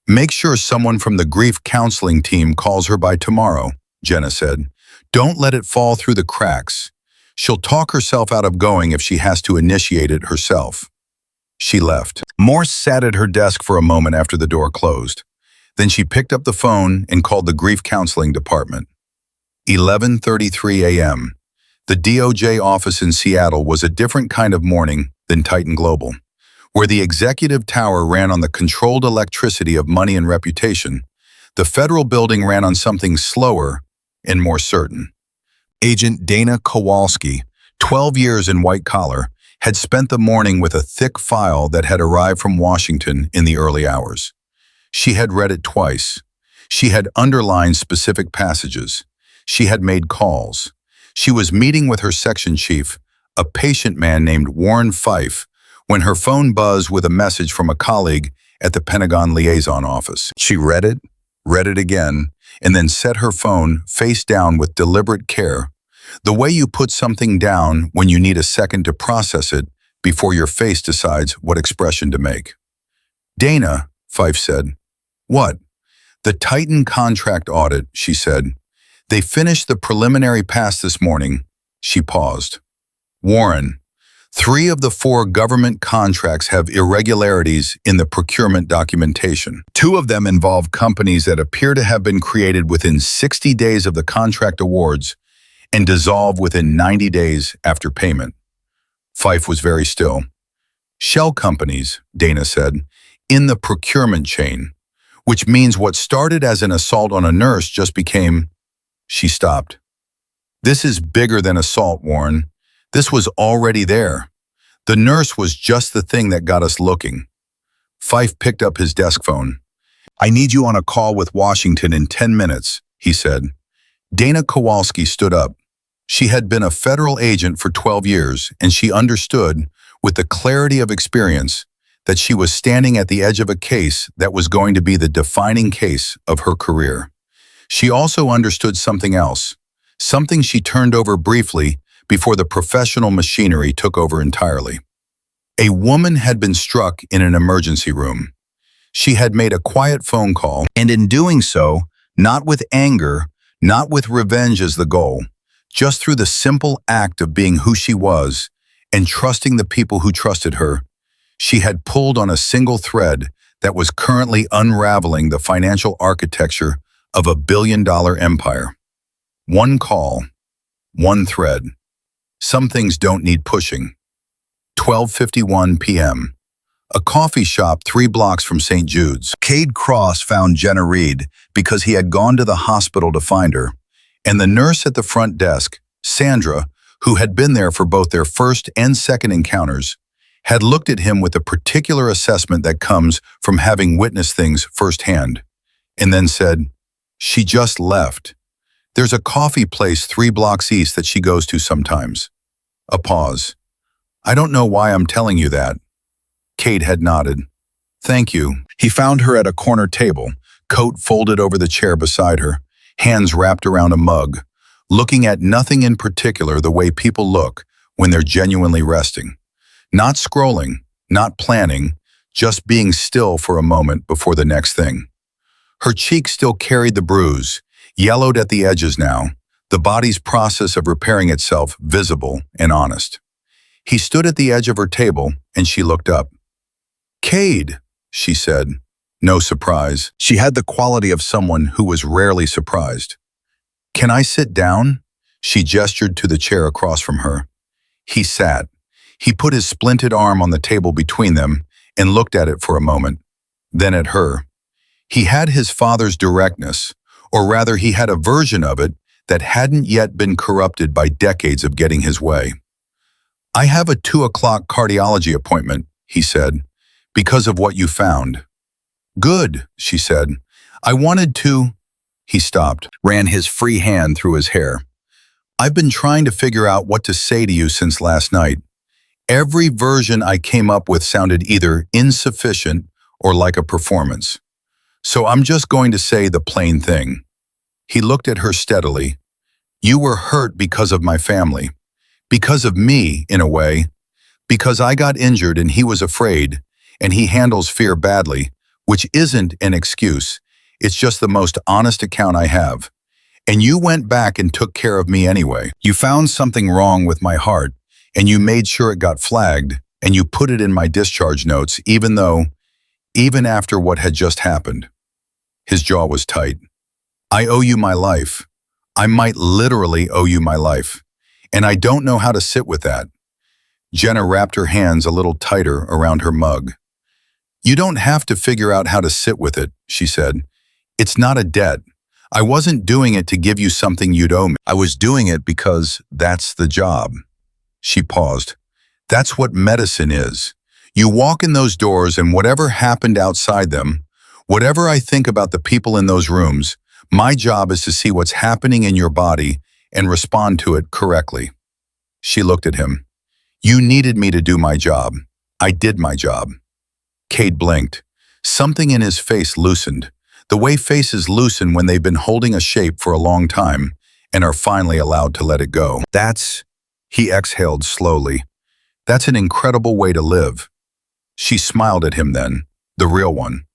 Make sure someone from the grief counseling team calls her by tomorrow, Jenna said. Don't let it fall through the cracks. She'll talk herself out of going if she has to initiate it herself. She left. Morse sat at her desk for a moment after the door closed. Then she picked up the phone and called the grief counseling department. 11:33 a.m. The DOJ office in Seattle was a different kind of morning than Titan Global. Where the executive tower ran on the controlled electricity of money and reputation, the federal building ran on something slower and more certain. Agent Dana Kowalski, 12 years in white collar, had spent the morning with a thick file that had arrived from Washington in the early hours. She had read it twice. She had underlined specific passages. She had made calls. She was meeting with her section chief, a patient man named Warren Fife, when her phone buzzed with a message from a colleague at the Pentagon Liaison Office. She read it again, and then set her phone face down with deliberate care, the way you put something down when you need a second to process it before your face decides what expression to make. Dana, Fife said. What? The Titan contract audit, she said. They finished the preliminary pass this morning. She paused. Warren, 3 of the 4 government contracts have irregularities in the procurement documentation. 2 of them involve companies that appear to have been created within 60 days of the contract awards and dissolve within 90 days after payment. Fife was very still. Shell companies, Dana said, in the procurement chain, which means what started as an assault on a nurse just became... She stopped. This is bigger than assault, Warren. This was already there. The nurse was just the thing that got us looking. Fife picked up his desk phone. I need you on a call with Washington in 10 minutes, he said. Dana Kowalski stood up. She had been a federal agent for 12 years, and she understood, with the clarity of experience, that she was standing at the edge of a case that was going to be the defining case of her career. She also understood something else, something she turned over briefly before the professional machinery took over entirely. A woman had been struck in an emergency room. She had made a quiet phone call, and in doing so, not with anger, not with revenge as the goal, just through the simple act of being who she was and trusting the people who trusted her, she had pulled on a single thread that was currently unraveling the financial architecture of a billion-dollar empire. One call, one thread. Some things don't need pushing. 12:51 p.m. A coffee shop 3 blocks from St. Jude's. Cade found Jenna Reid because he had gone to the hospital to find her, and the nurse at the front desk, Sandra, who had been there for both their first and second encounters, had looked at him with a particular assessment that comes from having witnessed things firsthand, and then said, "She just left. There's a coffee place 3 blocks east that she goes to sometimes." A pause. I don't know why I'm telling you that. Cade had nodded. Thank you. He found her at a corner table, coat folded over the chair beside her, hands wrapped around a mug, looking at nothing in particular the way people look when they're genuinely resting. Not scrolling, not planning, just being still for a moment before the next thing. Her cheek still carried the bruise, yellowed at the edges now, the body's process of repairing itself visible and honest. He stood at the edge of her table, and she looked up. Cade, she said. No surprise. She had the quality of someone who was rarely surprised. Can I sit down? She gestured to the chair across from her. He sat. He put his splinted arm on the table between them and looked at it for a moment, then at her. He had his father's directness, or rather he had a version of it that hadn't yet been corrupted by decades of getting his way. I have a 2 o'clock cardiology appointment, he said, because of what you found. Good, she said. I wanted to... He stopped, ran his free hand through his hair. I've been trying to figure out what to say to you since last night. Every version I came up with sounded either insufficient or like a performance. So I'm just going to say the plain thing. He looked at her steadily. You were hurt because of my family. Because of me, in a way. Because I got injured and he was afraid, and he handles fear badly, which isn't an excuse. It's just the most honest account I have. And you went back and took care of me anyway. You found something wrong with my heart, and you made sure it got flagged, and you put it in my discharge notes, even after what had just happened. His jaw was tight. I owe you my life. I might literally owe you my life. And I don't know how to sit with that. Jenna wrapped her hands a little tighter around her mug. You don't have to figure out how to sit with it, she said. It's not a debt. I wasn't doing it to give you something you'd owe me. I was doing it because that's the job. She paused. That's what medicine is. You walk in those doors and whatever happened outside them, whatever I think about the people in those rooms, my job is to see what's happening in your body and respond to it correctly. She looked at him. You needed me to do my job. I did my job. Cade blinked. Something in his face loosened, the way faces loosen when they've been holding a shape for a long time and are finally allowed to let it go. He exhaled slowly. That's an incredible way to live. She smiled at him then, the real one.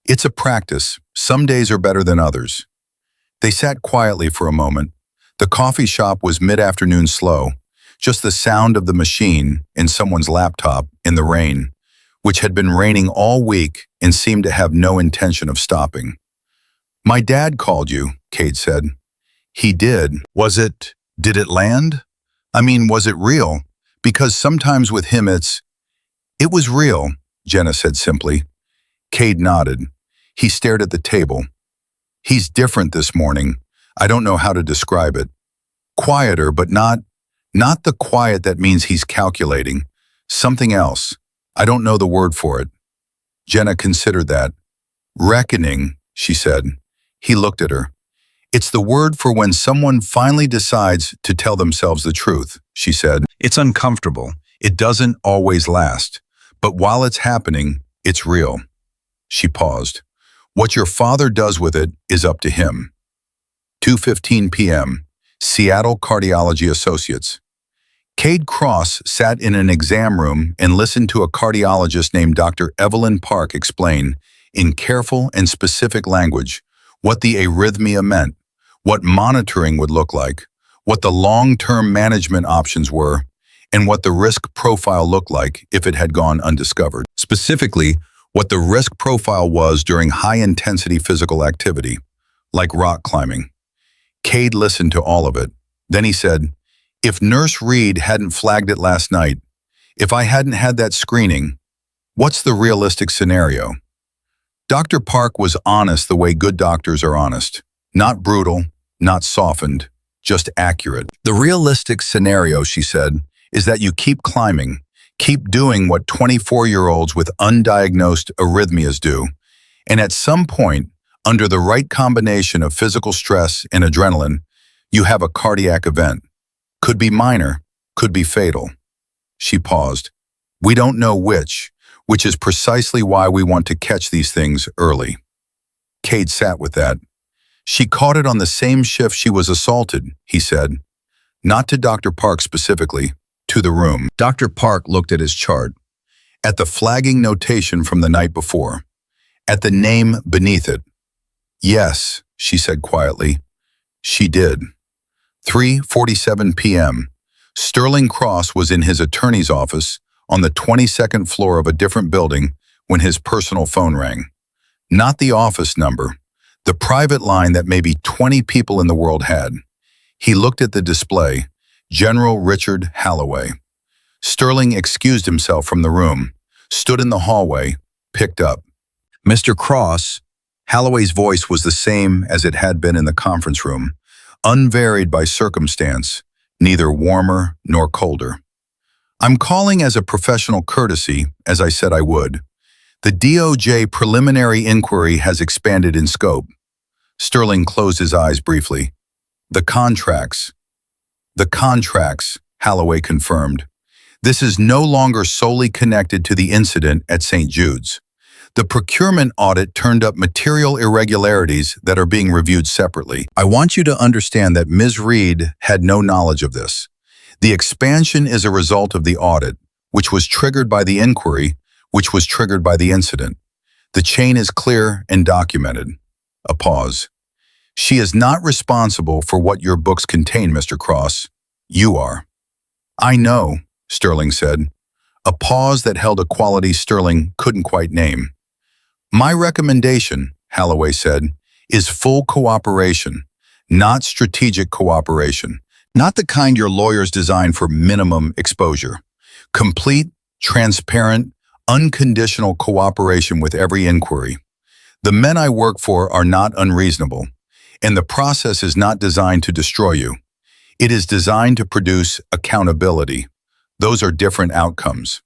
It's a practice. Some days are better than others. They sat quietly for a moment. The coffee shop was mid-afternoon slow, just the sound of the machine in someone's laptop in the rain, which had been raining all week and seemed to have no intention of stopping. My dad called you, Cade said. He did. Did it land? I mean, was it real? Because sometimes with him It was real, Jenna said simply. Cade nodded. He stared at the table. He's different this morning. I don't know how to describe it. Quieter, but not the quiet that means he's calculating. Something else. I don't know the word for it. Jenna considered that. Reckoning, she said. He looked at her. It's the word for when someone finally decides to tell themselves the truth, she said. It's uncomfortable. It doesn't always last. But while it's happening, it's real. She paused. What your father does with it is up to him. 2:15 p.m. Seattle Cardiology Associates. Cade Cross sat in an exam room and listened to a cardiologist named Dr. Evelyn Park explain, in careful and specific language, what the arrhythmia meant, what monitoring would look like, what the long-term management options were, and what the risk profile looked like if it had gone undiscovered. Specifically, what the risk profile was during high-intensity physical activity, like rock climbing. Cade listened to all of it. Then he said, if Nurse Reid hadn't flagged it last night, if I hadn't had that screening, what's the realistic scenario? Dr. Park was honest the way good doctors are honest. Not brutal, not softened, just accurate. The realistic scenario, she said, is that you keep climbing, keep doing what 24-year-olds with undiagnosed arrhythmias do, and at some point, under the right combination of physical stress and adrenaline, you have a cardiac event. Could be minor, could be fatal. She paused. We don't know which is precisely why we want to catch these things early. Cade sat with that. She caught it on the same shift she was assaulted, he said. Not to Dr. Park specifically, to the room. Dr. Park looked at his chart, at the flagging notation from the night before, at the name beneath it. Yes, she said quietly. She did. 3:47 p.m. Sterling Cross was in his attorney's office on the 22nd floor of a different building when his personal phone rang. Not the office number, the private line that maybe 20 people in the world had. He looked at the display, General Richard Halloway. Sterling excused himself from the room, stood in the hallway, picked up. Mr. Cross, Halloway's voice was the same as it had been in the conference room, unvaried by circumstance, neither warmer nor colder. I'm calling as a professional courtesy, as I said I would. The DOJ preliminary inquiry has expanded in scope. Sterling closed his eyes briefly. The contracts, Halloway confirmed. This is no longer solely connected to the incident at St. Jude's. The procurement audit turned up material irregularities that are being reviewed separately. I want you to understand that Ms. Reid had no knowledge of this. The expansion is a result of the audit, which was triggered by the inquiry, which was triggered by the incident. The chain is clear and documented. A pause. She is not responsible for what your books contain, Mr. Cross. You are. I know, Sterling said. A pause that held a quality Sterling couldn't quite name. My recommendation, Holloway said, is full cooperation, not strategic cooperation, not the kind your lawyers design for minimum exposure. Complete, transparent, unconditional cooperation with every inquiry. The men I work for are not unreasonable, and the process is not designed to destroy you. It is designed to produce accountability. Those are different outcomes.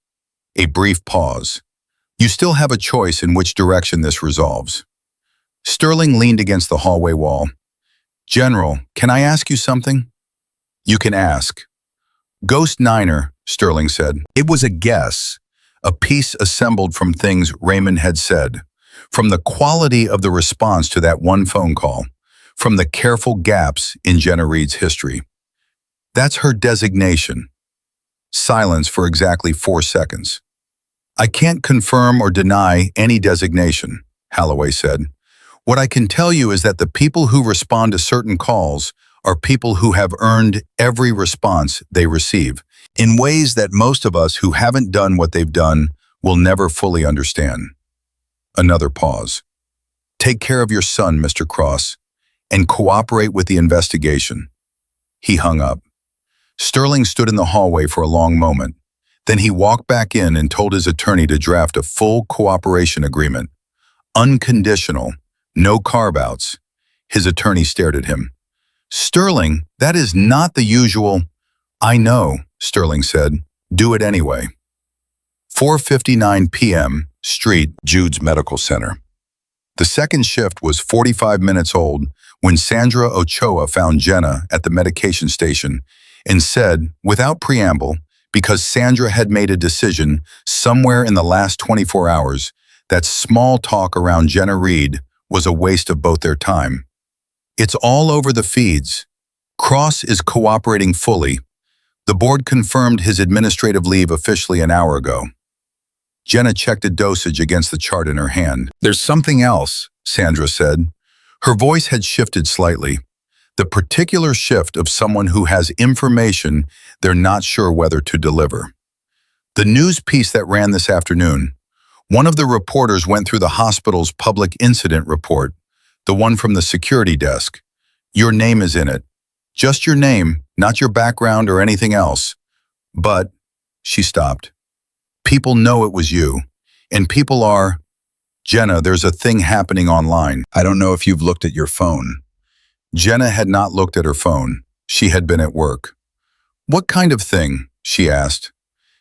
A brief pause. You still have a choice in which direction this resolves. Sterling leaned against the hallway wall. General, can I ask you something? You can ask. Ghost Niner, Sterling said. It was a guess, a piece assembled from things Raymond had said, from the quality of the response to that one phone call, from the careful gaps in Jenna Reid's history. That's her designation. Silence for exactly 4 seconds. I can't confirm or deny any designation, Holloway said. What I can tell you is that the people who respond to certain calls are people who have earned every response they receive, in ways that most of us who haven't done what they've done will never fully understand. Another pause. Take care of your son, Mr. Cross, and cooperate with the investigation. He hung up. Sterling stood in the hallway for a long moment. Then he walked back in and told his attorney to draft a full cooperation agreement. Unconditional, no carve-outs. His attorney stared at him. Sterling, that is not the usual. I know, Sterling said. Do it anyway. 4:59 p.m., Street, Jude's Medical Center. The second shift was 45 minutes old when Sandra Ochoa found Jenna at the medication station and said, without preamble, because Sandra had made a decision somewhere in the last 24 hours that small talk around Jenna Reid was a waste of both their time. It's all over the feeds. Cross is cooperating fully. The board confirmed his administrative leave officially an hour ago. Jenna checked a dosage against the chart in her hand. There's something else, Sandra said. Her voice had shifted slightly. The particular shift of someone who has information they're not sure whether to deliver. The news piece that ran this afternoon, one of the reporters went through the hospital's public incident report, the one from the security desk. Your name is in it. Just your name, not your background or anything else. But, she stopped. People know it was you, and people are, Jenna, there's a thing happening online. I don't know if you've looked at your phone. Jenna had not looked at her phone. She had been at work. What kind of thing? She asked.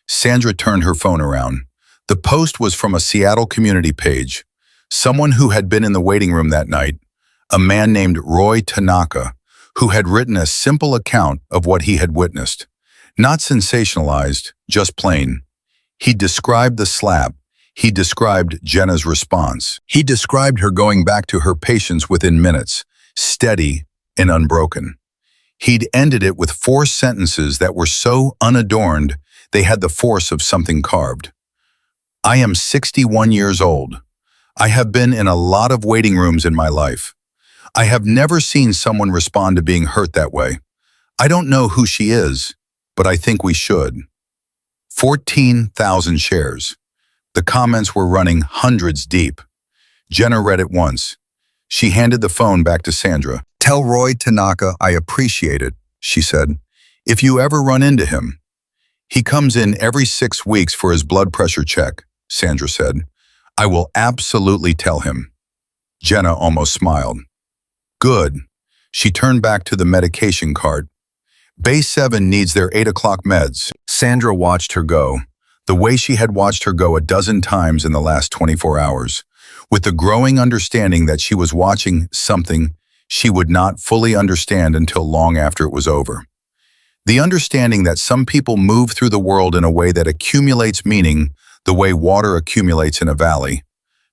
Sandra turned her phone around. The post was from a Seattle community page. Someone who had been in the waiting room that night, a man named Roy Tanaka, who had written a simple account of what he had witnessed. Not sensationalized, just plain. He described the slap. He described Jenna's response. He described her going back to her patients within minutes, steady and unbroken. He'd ended it with 4 sentences that were so unadorned they had the force of something carved. I am 61 years old. I have been in a lot of waiting rooms in my life. I have never seen someone respond to being hurt that way. I don't know who she is, but I think we should. 14,000 shares. The comments were running hundreds deep. Jenna read it once. She handed the phone back to Sandra. Tell Roy Tanaka I appreciate it, she said. If you ever run into him. He comes in every 6 weeks for his blood pressure check, Sandra said. I will absolutely tell him. Jenna almost smiled. Good. She turned back to the medication cart. Bay 7 needs their 8 o'clock meds. Sandra watched her go, the way she had watched her go a dozen times in the last 24 hours, with the growing understanding that she was watching something she would not fully understand until long after it was over. The understanding that some people move through the world in a way that accumulates meaning the way water accumulates in a valley,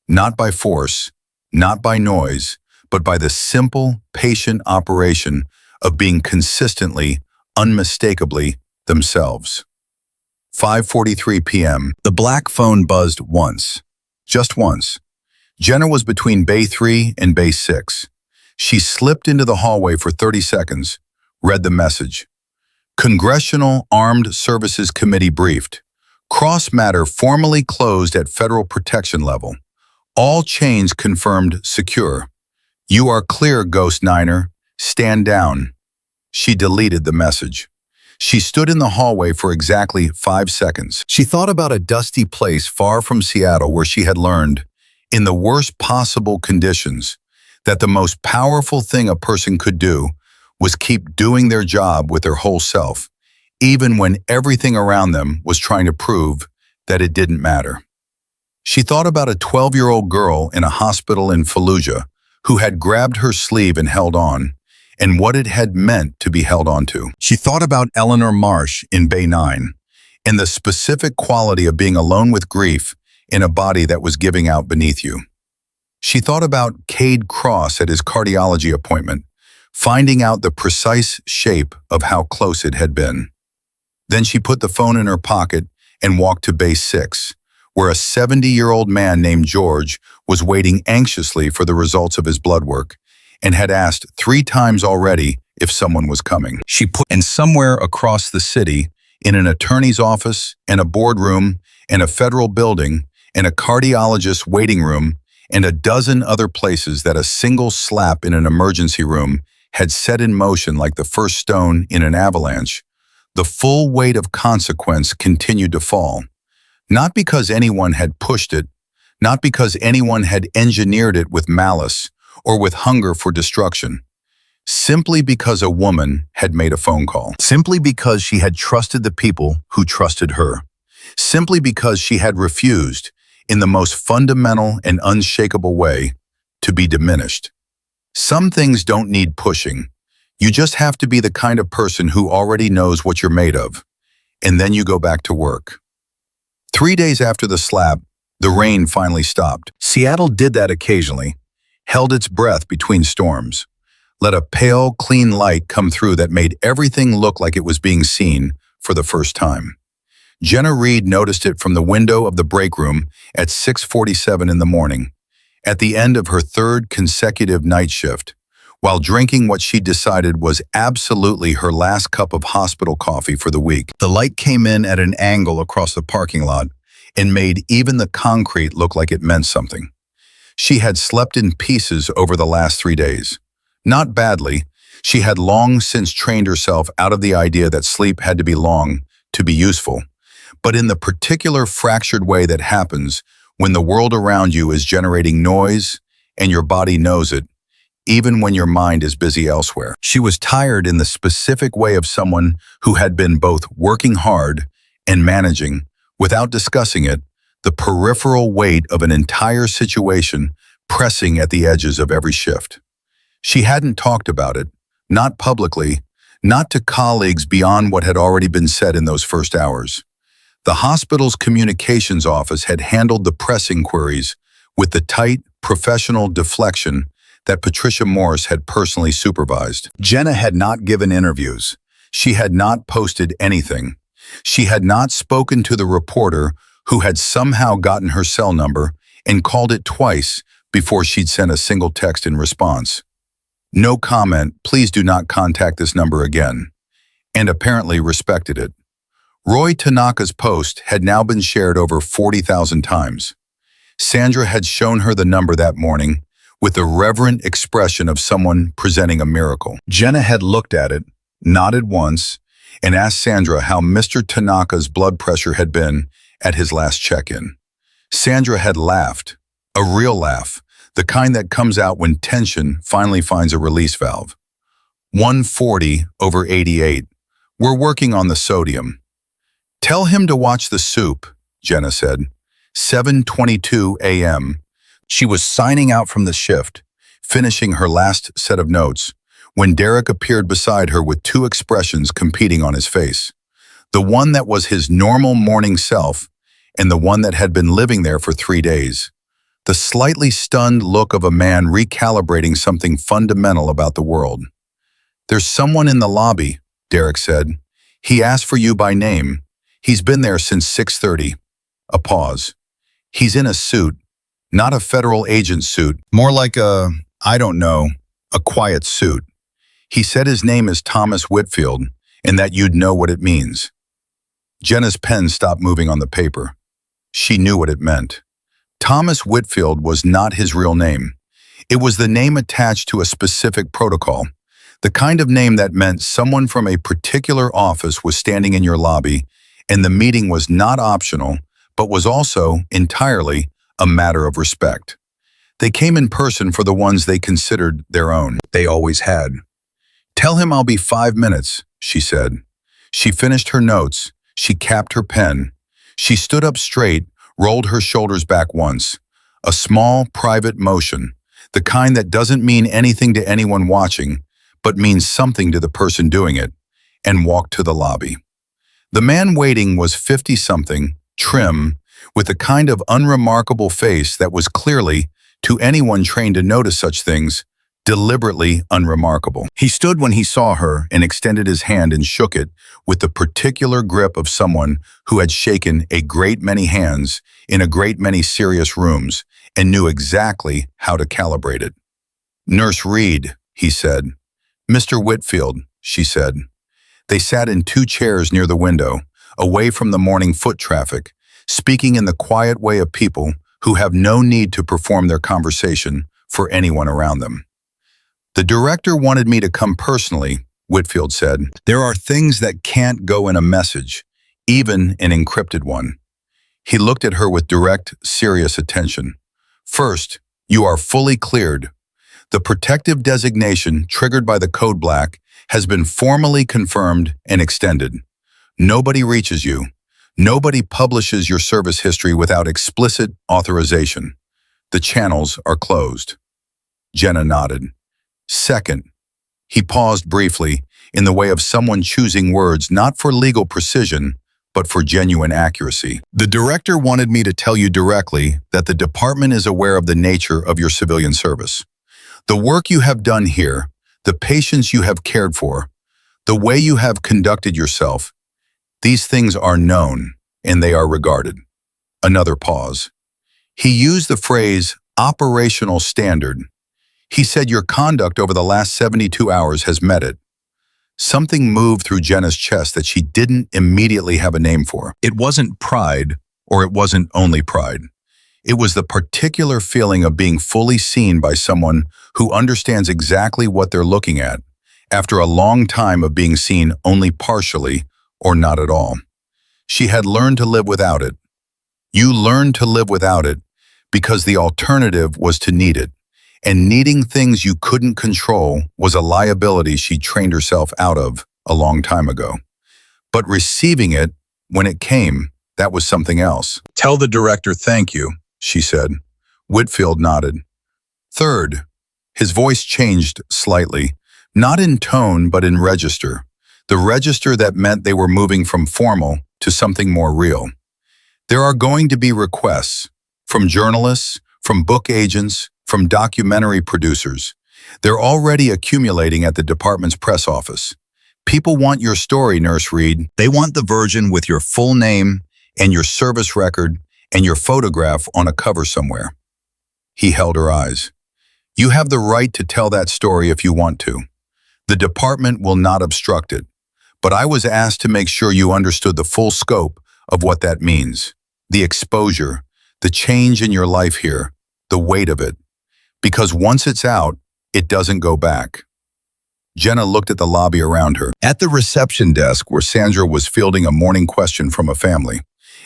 not by force, not by noise, but by the simple, patient operation of being consistently, unmistakably themselves. 5:43 p.m. The black phone buzzed once. Just once. Jenna was between Bay 3 and Bay 6. She slipped into the hallway for 30 seconds, read the message. Congressional Armed Services Committee briefed. Cross matter formally closed at federal protection level. All chains confirmed secure. You are clear, Ghost Niner. Stand down. She deleted the message. She stood in the hallway for exactly 5 seconds. She thought about a dusty place far from Seattle where she had learned, in the worst possible conditions, that the most powerful thing a person could do was keep doing their job with their whole self, even when everything around them was trying to prove that it didn't matter. She thought about a 12-year-old girl in a hospital in Fallujah who had grabbed her sleeve and held on, and what it had meant to be held onto. She thought about Eleanor Marsh in Bay 9, and the specific quality of being alone with grief in a body that was giving out beneath you. She thought about Cade Cross at his cardiology appointment, finding out the precise shape of how close it had been. Then she put the phone in her pocket and walked to Bay 6, where a 70-year-old man named George was waiting anxiously for the results of his blood work and had asked 3 times already if someone was coming. And somewhere across the city, in an attorney's office and a boardroom and a federal building and a cardiologist's waiting room and a dozen other places that a single slap in an emergency room had set in motion like the first stone in an avalanche, the full weight of consequence continued to fall. Not because anyone had pushed it, not because anyone had engineered it with malice or with hunger for destruction, simply because a woman had made a phone call. Simply because she had trusted the people who trusted her. Simply because she had refused, in the most fundamental and unshakable way, to be diminished. Some things don't need pushing. You just have to be the kind of person who already knows what you're made of. And then you go back to work. 3 days after the slap, the rain finally stopped. Seattle did that occasionally, held its breath between storms, let a pale, clean light come through that made everything look like it was being seen for the first time. Jenna Reid noticed it from the window of the break room at 6:47 in the morning, at the end of her 3rd consecutive night shift, while drinking what she decided was absolutely her last cup of hospital coffee for the week. The light came in at an angle across the parking lot and made even the concrete look like it meant something. She had slept in pieces over the last 3 days. Not badly. She had long since trained herself out of the idea that sleep had to be long to be useful, but in the particular fractured way that happens when the world around you is generating noise and your body knows it, even when your mind is busy elsewhere. She was tired in the specific way of someone who had been both working hard and managing, without discussing it, the peripheral weight of an entire situation pressing at the edges of every shift. She hadn't talked about it, not publicly, not to colleagues beyond what had already been said in those first hours. The hospital's communications office had handled the press inquiries with the tight, professional deflection that Patricia Morse had personally supervised. Jenna had not given interviews. She had not posted anything. She had not spoken to the reporter who had somehow gotten her cell number and called it twice before she'd sent a single text in response. No comment, please do not contact this number again, and apparently respected it. Roy Tanaka's post had now been shared over 40,000 times. Sandra had shown her the number that morning with the reverent expression of someone presenting a miracle. Jenna had looked at it, nodded once, and asked Sandra how Mr. Tanaka's blood pressure had been at his last check-in. Sandra had laughed, a real laugh, the kind that comes out when tension finally finds a release valve. 140/88. We're working on the sodium. Tell him to watch the soup, Jenna said. 7:22 a.m. She was signing out from the shift, finishing her last set of notes, when Derek appeared beside her with two expressions competing on his face. The one that was his normal morning self, and the one that had been living there for 3 days. The slightly stunned look of a man recalibrating something fundamental about the world. "There's someone in the lobby," Derek said. "He asked for you by name. He's been there since 6:30. A pause. "He's in a suit, not a federal agent suit, more like I don't know, a quiet suit. He said his name is Thomas Whitfield, and that you'd know what it means." Jenna's pen stopped moving on the paper. She knew what it meant. Thomas Whitfield was not his real name. It was the name attached to a specific protocol, the kind of name that meant someone from a particular office was standing in your lobby, and the meeting was not optional, but was also, entirely, a matter of respect. They came in person for the ones they considered their own. They always had. "Tell him I'll be 5 minutes," she said. She finished her notes. She capped her pen. She stood up straight, rolled her shoulders back once. A small, private motion, the kind that doesn't mean anything to anyone watching, but means something to the person doing it, and walked to the lobby. The man waiting was 50-something, trim, with a kind of unremarkable face that was clearly, to anyone trained to notice such things, deliberately unremarkable. He stood when he saw her and extended his hand and shook it with the particular grip of someone who had shaken a great many hands in a great many serious rooms and knew exactly how to calibrate it. "Nurse Reid," he said. "Mr. Whitfield," she said. They sat in 2 chairs near the window, away from the morning foot traffic, speaking in the quiet way of people who have no need to perform their conversation for anyone around them. "The director wanted me to come personally," Whitfield said. "There are things that can't go in a message, even an encrypted one." He looked at her with direct, serious attention. "First, you are fully cleared. The protective designation triggered by the code black has been formally confirmed and extended. Nobody reaches you. Nobody publishes your service history without explicit authorization. The channels are closed." Jenna nodded. "Second," he paused briefly, in the way of someone choosing words not for legal precision, but for genuine accuracy. "The director wanted me to tell you directly that the department is aware of the nature of your civilian service. The work you have done here, the patients you have cared for, the way you have conducted yourself, these things are known, and they are regarded." Another pause. He used the phrase, operational standard. He said your conduct over the last 72 hours has met it. Something moved through Jenna's chest that she didn't immediately have a name for. It wasn't pride, or it wasn't only pride. It was the particular feeling of being fully seen by someone who understands exactly what they're looking at, after a long time of being seen only partially or not at all. She had learned to live without it. You learned to live without it because the alternative was to need it, and needing things you couldn't control was a liability she trained herself out of a long time ago. But receiving it, when it came, that was something else. "Tell the director thank you," she said. Whitfield nodded. "Third," his voice changed slightly, not in tone but in register, the register that meant they were moving from formal to something more real. "There are going to be requests from journalists, from book agents, from documentary producers. They're already accumulating at the department's press office. People want your story, Nurse Reid. They want the version with your full name and your service record and your photograph on a cover somewhere." He held her eyes. "You have the right to tell that story if you want to. The department will not obstruct it. But I was asked to make sure you understood the full scope of what that means. The exposure, the change in your life here, the weight of it. Because once it's out, it doesn't go back." Jenna looked at the lobby around her. At the reception desk where Sandra was fielding a morning question from a family.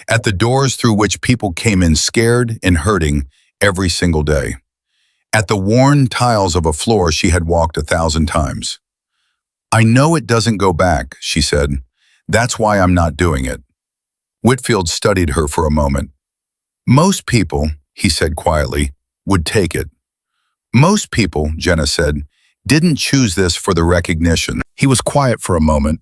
At the doors through which people came in scared and hurting every single day. At the worn tiles of a floor she had walked 1,000 times. "I know it doesn't go back," she said. "That's why I'm not doing it." Whitfield studied her for a moment. "Most people," he said quietly, "would take it." "Most people," Jenna said, didn't choose this for the recognition. He was quiet for a moment,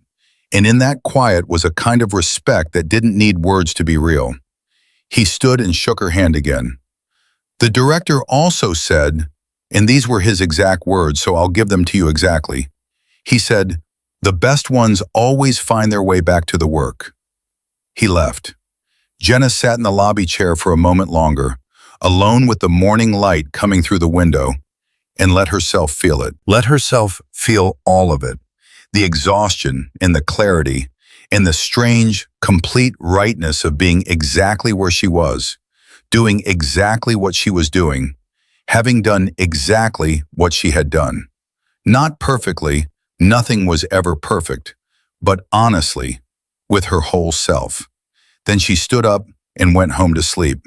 and in that quiet was a kind of respect that didn't need words to be real. He stood and shook her hand again. The director also said, and these were his exact words, so I'll give them to you exactly. He said, "The best ones always find their way back to the work." He left. Jenna sat in the lobby chair for a moment longer, alone with the morning light coming through the window, and let herself feel it. Let herself feel all of it. The exhaustion and the clarity and the strange, complete rightness of being exactly where she was, doing exactly what she was doing, having done exactly what she had done. Not perfectly, nothing was ever perfect, but honestly, with her whole self. Then she stood up and went home to sleep.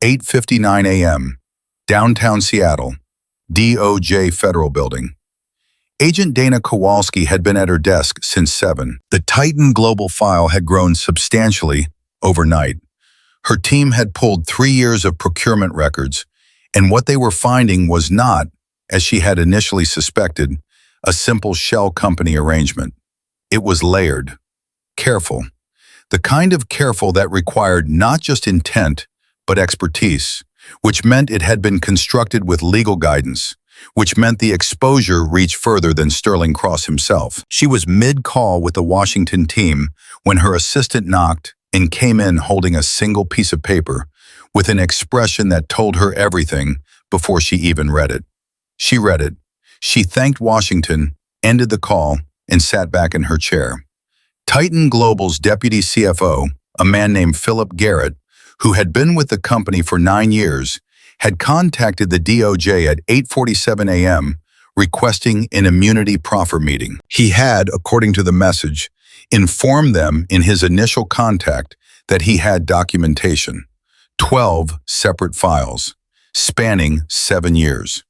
8:59 a.m., downtown Seattle, DOJ Federal Building. Agent Dana Kowalski had been at her desk since 7. The Titan Global file had grown substantially overnight. Her team had pulled 3 years of procurement records, and what they were finding was not, as she had initially suspected, a simple shell company arrangement. It was layered, careful, the kind of careful that required not just intent, but expertise, which meant it had been constructed with legal guidance, which meant the exposure reached further than Sterling Cross himself. She was mid-call with the Washington team when her assistant knocked and came in holding a single piece of paper with an expression that told her everything before she even read it. She read it. She thanked Washington, ended the call, and sat back in her chair. Titan Global's deputy CFO, a man named Philip Garrett, who had been with the company for 9 years, had contacted the DOJ at 8:47 a.m. requesting an immunity proffer meeting. He had, according to the message, informed them in his initial contact that he had documentation, 12 separate files, spanning 7 years.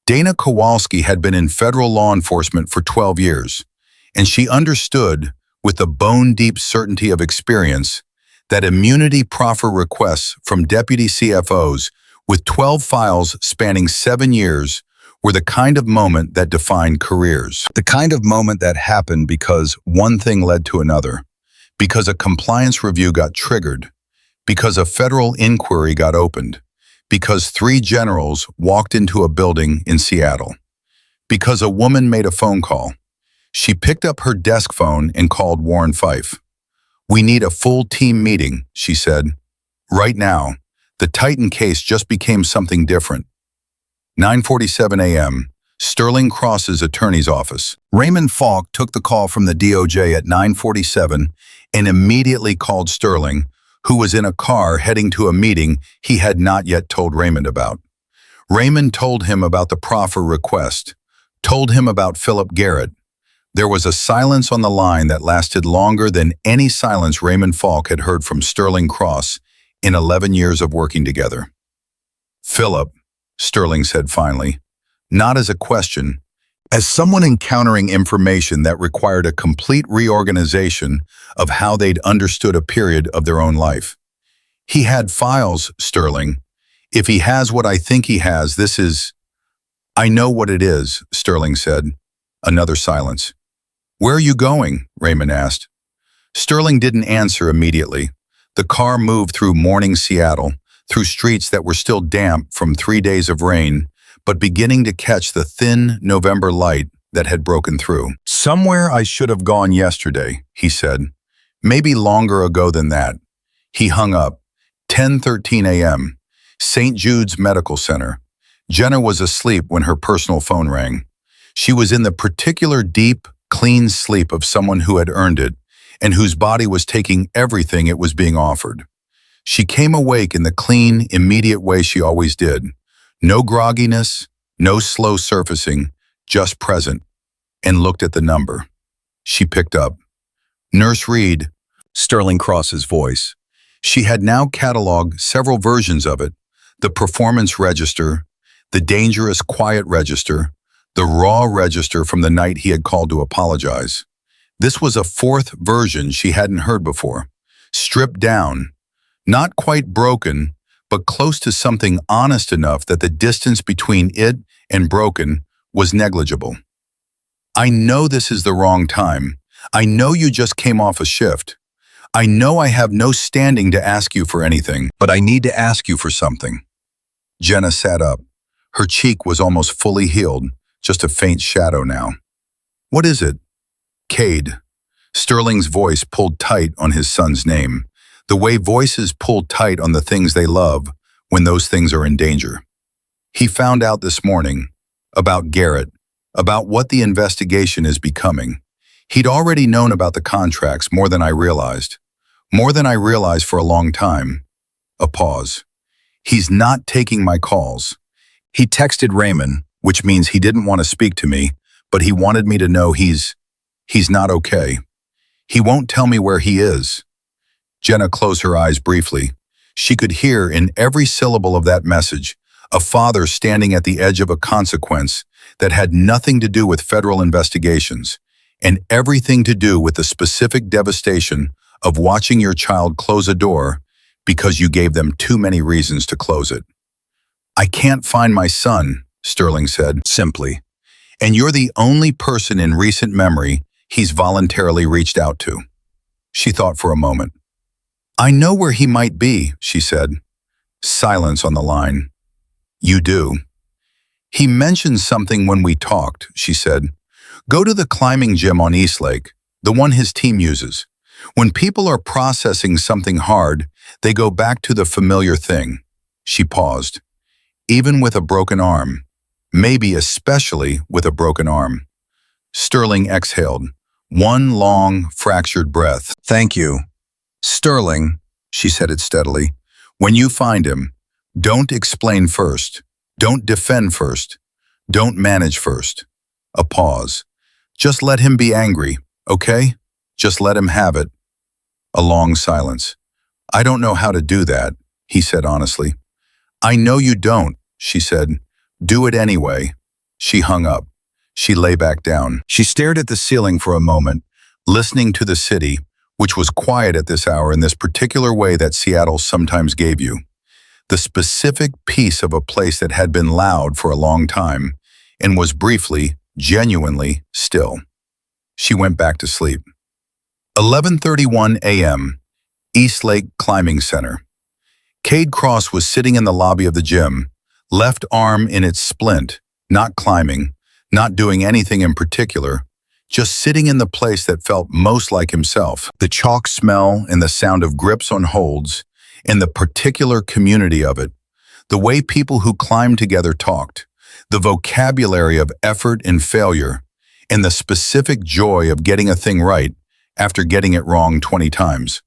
Dana Kowalski had been in federal law enforcement for 12 years, and she understood, with the bone-deep certainty of experience, that immunity proffer requests from deputy CFOs with 12 files spanning 7 years were the kind of moment that defined careers. The kind of moment that happened because one thing led to another, because a compliance review got triggered, because a federal inquiry got opened, because 3 generals walked into a building in Seattle, because a woman made a phone call. She picked up her desk phone and called Warren Fife. "We need a full team meeting," she said. "Right now, the Titan case just became something different." 9:47 a.m., Sterling Cross's attorney's office. Raymond Falk took the call from the DOJ at 9:47 and immediately called Sterling, who was in a car heading to a meeting he had not yet told Raymond about. Raymond told him about the proffer request, told him about Philip Garrett. There was a silence on the line that lasted longer than any silence Raymond Falk had heard from Sterling Cross in 11 years of working together. "Philip," Sterling said finally, not as a question, as someone encountering information that required a complete reorganization of how they'd understood a period of their own life. "He had files, Sterling. If he has what I think he has, this is—" "I know what it is," Sterling said. Another silence. "Where are you going?" Raymond asked. Sterling didn't answer immediately. The car moved through morning Seattle, through streets that were still damp from 3 days of rain, but beginning to catch the thin November light that had broken through. "Somewhere I should have gone yesterday," he said. "Maybe longer ago than that." He hung up. 10:13 a.m., St. Jude's Medical Center. Jenna was asleep when her personal phone rang. She was in the particular deep, clean sleep of someone who had earned it, and whose body was taking everything it was being offered. She came awake in the clean, immediate way she always did. No grogginess, no slow surfacing, just present, and looked at the number. She picked up. "Nurse Reid," Sterling Cross's voice. She had now cataloged several versions of it: the performance register, the dangerous quiet register, the raw register from the night he had called to apologize. This was a 4th version she hadn't heard before. Stripped down, not quite broken, but close to something honest enough that the distance between it and broken was negligible. I know this is the wrong time. I know you just came off a shift. I know I have no standing to ask you for anything, but I need to ask you for something. Jenna sat up. Her cheek was almost fully healed, just a faint shadow now. What is it? Cade. Sterling's voice pulled tight on his son's name, the way voices pull tight on the things they love when those things are in danger. He found out this morning about Garrett, about what the investigation is becoming. He'd already known about the contracts more than I realized. More than I realized for a long time. A pause. He's not taking my calls. He texted Raymond, which means he didn't want to speak to me, but he wanted me to know he's not okay. He won't tell me where he is. Jenna closed her eyes briefly. She could hear in every syllable of that message a father standing at the edge of a consequence that had nothing to do with federal investigations and everything to do with the specific devastation of watching your child close a door because you gave them too many reasons to close it. I can't find my son, Sterling said simply, and you're the only person in recent memory he's voluntarily reached out to. She thought for a moment. I know where he might be, she said. Silence on the line. You do. He mentioned something when we talked, she said. Go to the climbing gym on Eastlake, the one his team uses. When people are processing something hard, they go back to the familiar thing. She paused. Even with a broken arm, maybe especially with a broken arm. Sterling exhaled, one long, fractured breath. Thank you. Sterling, she said it steadily, when you find him, don't explain first. Don't defend first. Don't manage first. A pause. Just let him be angry, okay? Just let him have it. A long silence. I don't know how to do that, he said honestly. I know you don't, she said. Do it anyway. She hung up. She lay back down. She stared at the ceiling for a moment, listening to the city, which was quiet at this hour in this particular way that Seattle sometimes gave you. The specific piece of a place that had been loud for a long time and was briefly, genuinely still. She went back to sleep. 11:31 a.m., Eastlake Climbing Center. Cade Cross was sitting in the lobby of the gym, left arm in its splint, not climbing, not doing anything in particular, just sitting in the place that felt most like himself. The chalk smell and the sound of grips on holds, and the particular community of it, the way people who climbed together talked, the vocabulary of effort and failure, and the specific joy of getting a thing right after getting it wrong 20 times,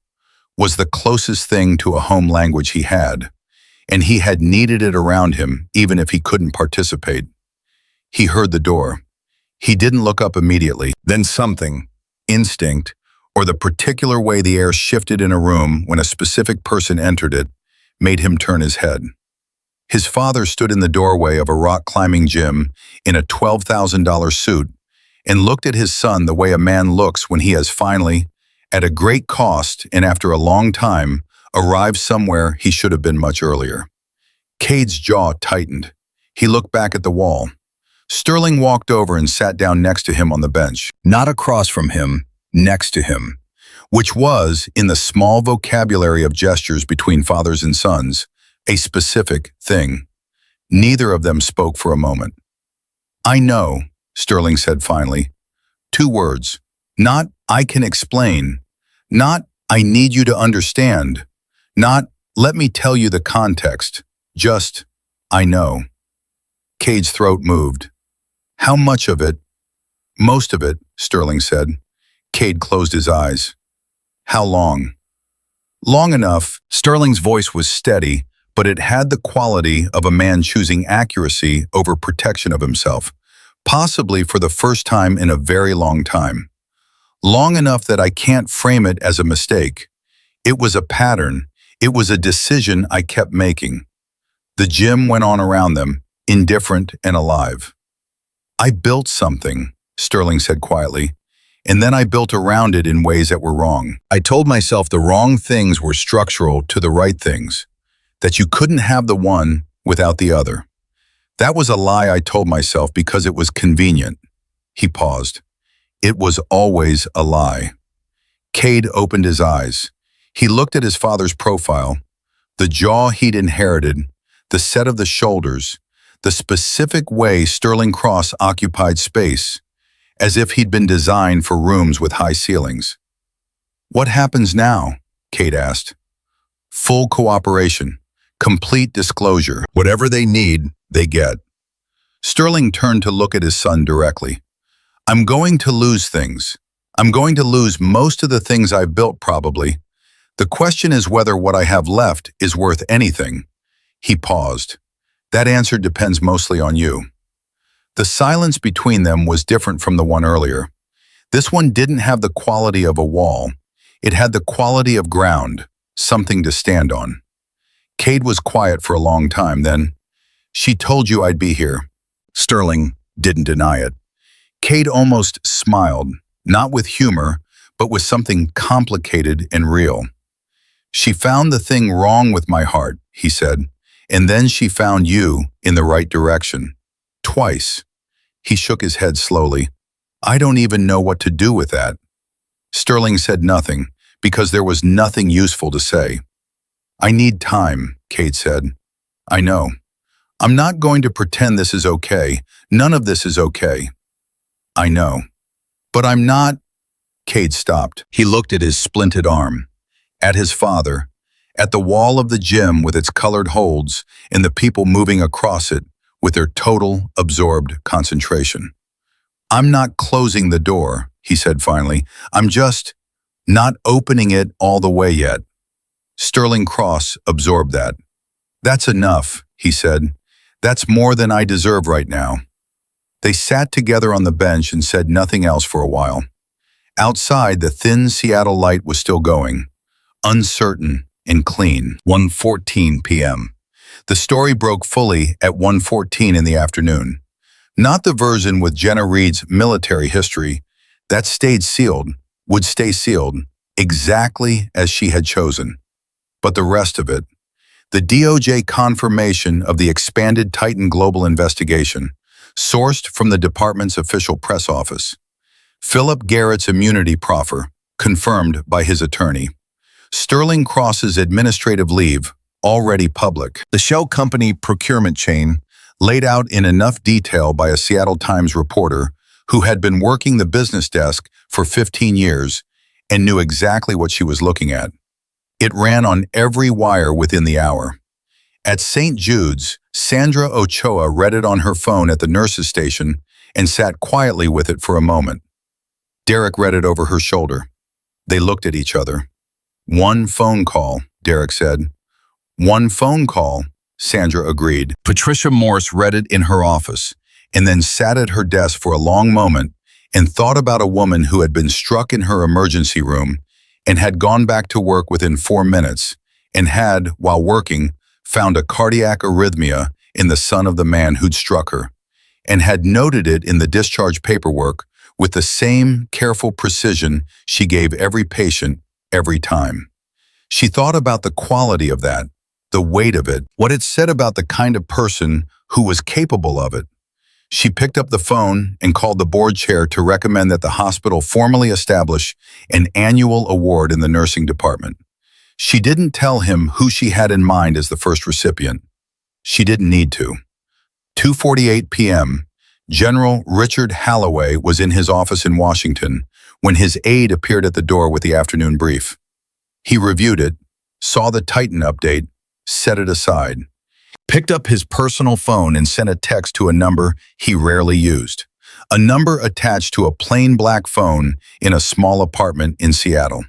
was the closest thing to a home language he had, and he had needed it around him even if he couldn't participate. He heard the door. He didn't look up immediately. Then something, instinct, or the particular way the air shifted in a room when a specific person entered it, made him turn his head. His father stood in the doorway of a rock climbing gym in a $12,000 suit and looked at his son the way a man looks when he has finally, at a great cost and after a long time, arrived somewhere he should have been much earlier. Cade's jaw tightened. He looked back at the wall. Sterling walked over and sat down next to him on the bench, not across from him, next to him, which was, in the small vocabulary of gestures between fathers and sons, a specific thing. Neither of them spoke for a moment. I know, Sterling said finally. 2 words. Not, I can explain. Not, I need you to understand. Not, let me tell you the context. Just, I know. Cade's throat moved. How much of it? Most of it, Sterling said. Cade closed his eyes. How long? Long enough. Sterling's voice was steady, but it had the quality of a man choosing accuracy over protection of himself, possibly for the first time in a very long time. Long enough that I can't frame it as a mistake. It was a pattern. It was a decision I kept making. The gym went on around them, indifferent and alive. I built something, Sterling said quietly, and then I built around it in ways that were wrong. I told myself the wrong things were structural to the right things, that you couldn't have the one without the other. That was a lie I told myself because it was convenient. He paused. It was always a lie. Cade opened his eyes. He looked at his father's profile, the jaw he'd inherited, the set of the shoulders, the specific way Sterling Cross occupied space, as if he'd been designed for rooms with high ceilings. "What happens now?" Cade asked. "Full cooperation, complete disclosure. Whatever they need, they get." Sterling turned to look at his son directly. "I'm going to lose things. I'm going to lose most of the things I've built probably. The question is whether what I have left is worth anything." He paused. "That answer depends mostly on you." The silence between them was different from the one earlier. This one didn't have the quality of a wall. It had the quality of ground, something to stand on. Cade was quiet for a long time, then, "She told you I'd be here." Sterling didn't deny it. Cade almost smiled, not with humor, but with something complicated and real. "She found the thing wrong with my heart," he said, "and then she found you in the right direction. Twice." He shook his head slowly. "I don't even know what to do with that." Sterling said nothing, because there was nothing useful to say. "I need time," Cade said. "I know. I'm not going to pretend this is okay. None of this is okay." "I know. But I'm not—" Cade stopped. He looked at his splinted arm, at his father, at the wall of the gym with its colored holds and the people moving across it with their total, absorbed concentration. "I'm not closing the door," he said finally. "I'm just not opening it all the way yet." Sterling Cross absorbed that. "That's enough," he said. "That's more than I deserve right now." They sat together on the bench and said nothing else for a while. Outside, the thin Seattle light was still going, uncertain and clean. 1:14 p.m. The story broke fully at 1:14 in the afternoon. Not the version with Jenna Reid's military history. That stayed sealed, would stay sealed, exactly as she had chosen. But the rest of it, the DOJ confirmation of the expanded Titan global investigation, sourced from the department's official press office. Philip Garrett's immunity proffer, confirmed by his attorney. Sterling Cross's administrative leave, already public. The shell company procurement chain, laid out in enough detail by a Seattle Times reporter who had been working the business desk for 15 years and knew exactly what she was looking at. It ran on every wire within the hour. At St. Jude's, Sandra Ochoa read it on her phone at the nurse's station and sat quietly with it for a moment. Derek read it over her shoulder. They looked at each other. "One phone call," Derek said. "One phone call," Sandra agreed. Patricia Morse read it in her office and then sat at her desk for a long moment and thought about a woman who had been struck in her emergency room and had gone back to work within 4 minutes and had, while working, found a cardiac arrhythmia in the son of the man who'd struck her, and had noted it in the discharge paperwork with the same careful precision she gave every patient every time. She thought about the quality of that, the weight of it, what it said about the kind of person who was capable of it. She picked up the phone and called the board chair to recommend that the hospital formally establish an annual award in the nursing department. She didn't tell him who she had in mind as the first recipient. She didn't need to. 2:48 p.m., General Richard Halloway was in his office in Washington when his aide appeared at the door with the afternoon brief. He reviewed it, saw the Titan update, set it aside, picked up his personal phone and sent a text to a number he rarely used, a number attached to a plain black phone in a small apartment in Seattle.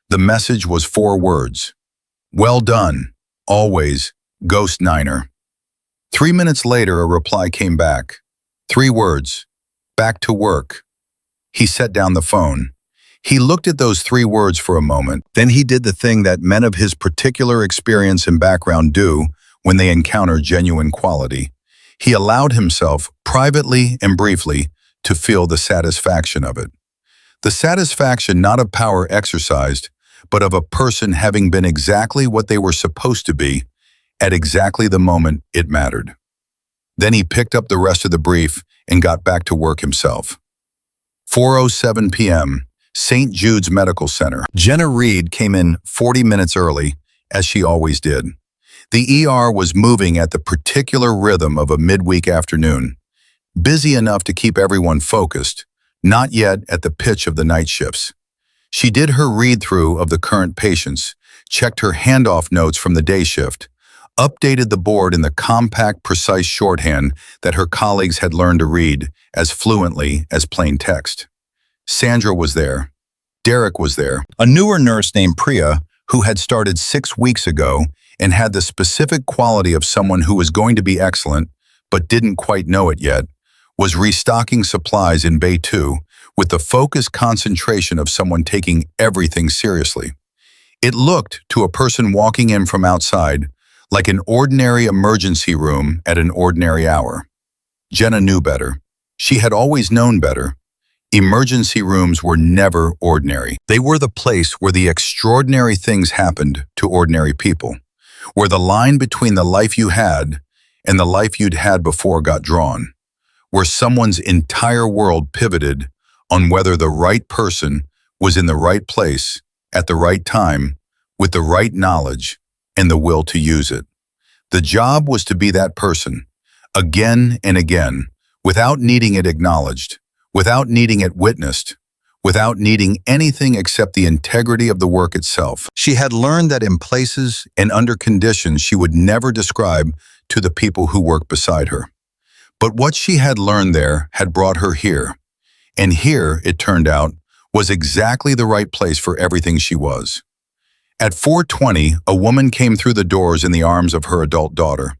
The message was 4 words. "Well done, always, Ghost Niner." 3 minutes later, a reply came back. 3 words, "Back to work." He set down the phone. He looked at those 3 words for a moment. Then he did the thing that men of his particular experience and background do when they encounter genuine quality. He allowed himself, privately and briefly, to feel the satisfaction of it. The satisfaction not of power exercised, but of a person having been exactly what they were supposed to be, at exactly the moment it mattered. Then he picked up the rest of the brief and got back to work himself. 4:07 p.m., St. Jude's Medical Center. Jenna Reid came in 40 minutes early, as she always did. The ER was moving at the particular rhythm of a midweek afternoon, busy enough to keep everyone focused, not yet at the pitch of the night shifts. She did her read-through of the current patients, checked her handoff notes from the day shift, updated the board in the compact, precise shorthand that her colleagues had learned to read as fluently as plain text. Sandra was there. Derek was there. A newer nurse named Priya, who had started 6 weeks ago and had the specific quality of someone who was going to be excellent but didn't quite know it yet, was restocking supplies in Bay 2 with the focused concentration of someone taking everything seriously. It looked, to a person walking in from outside, like an ordinary emergency room at an ordinary hour. Jenna knew better. She had always known better. Emergency rooms were never ordinary. They were the place where the extraordinary things happened to ordinary people, where the line between the life you had and the life you'd had before got drawn, where someone's entire world pivoted on whether the right person was in the right place at the right time with the right knowledge and the will to use it. The job was to be that person, again and again, without needing it acknowledged, without needing it witnessed, without needing anything except the integrity of the work itself. She had learned that in places and under conditions she would never describe to the people who worked beside her. But what she had learned there had brought her here. And here, it turned out, was exactly the right place for everything she was. At 4:20, a woman came through the doors in the arms of her adult daughter,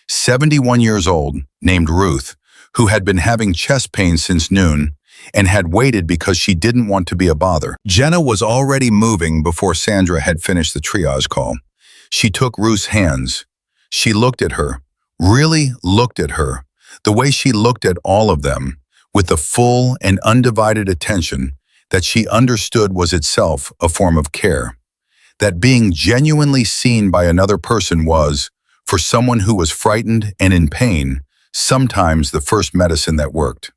71 years old, named Ruth, who had been having chest pains since noon and had waited because she didn't want to be a bother. Jenna was already moving before Sandra had finished the triage call. She took Ruth's hands. She looked at her, really looked at her, the way she looked at all of them, with the full and undivided attention that she understood was itself a form of care. That being genuinely seen by another person was, for someone who was frightened and in pain, sometimes the first medicine that worked.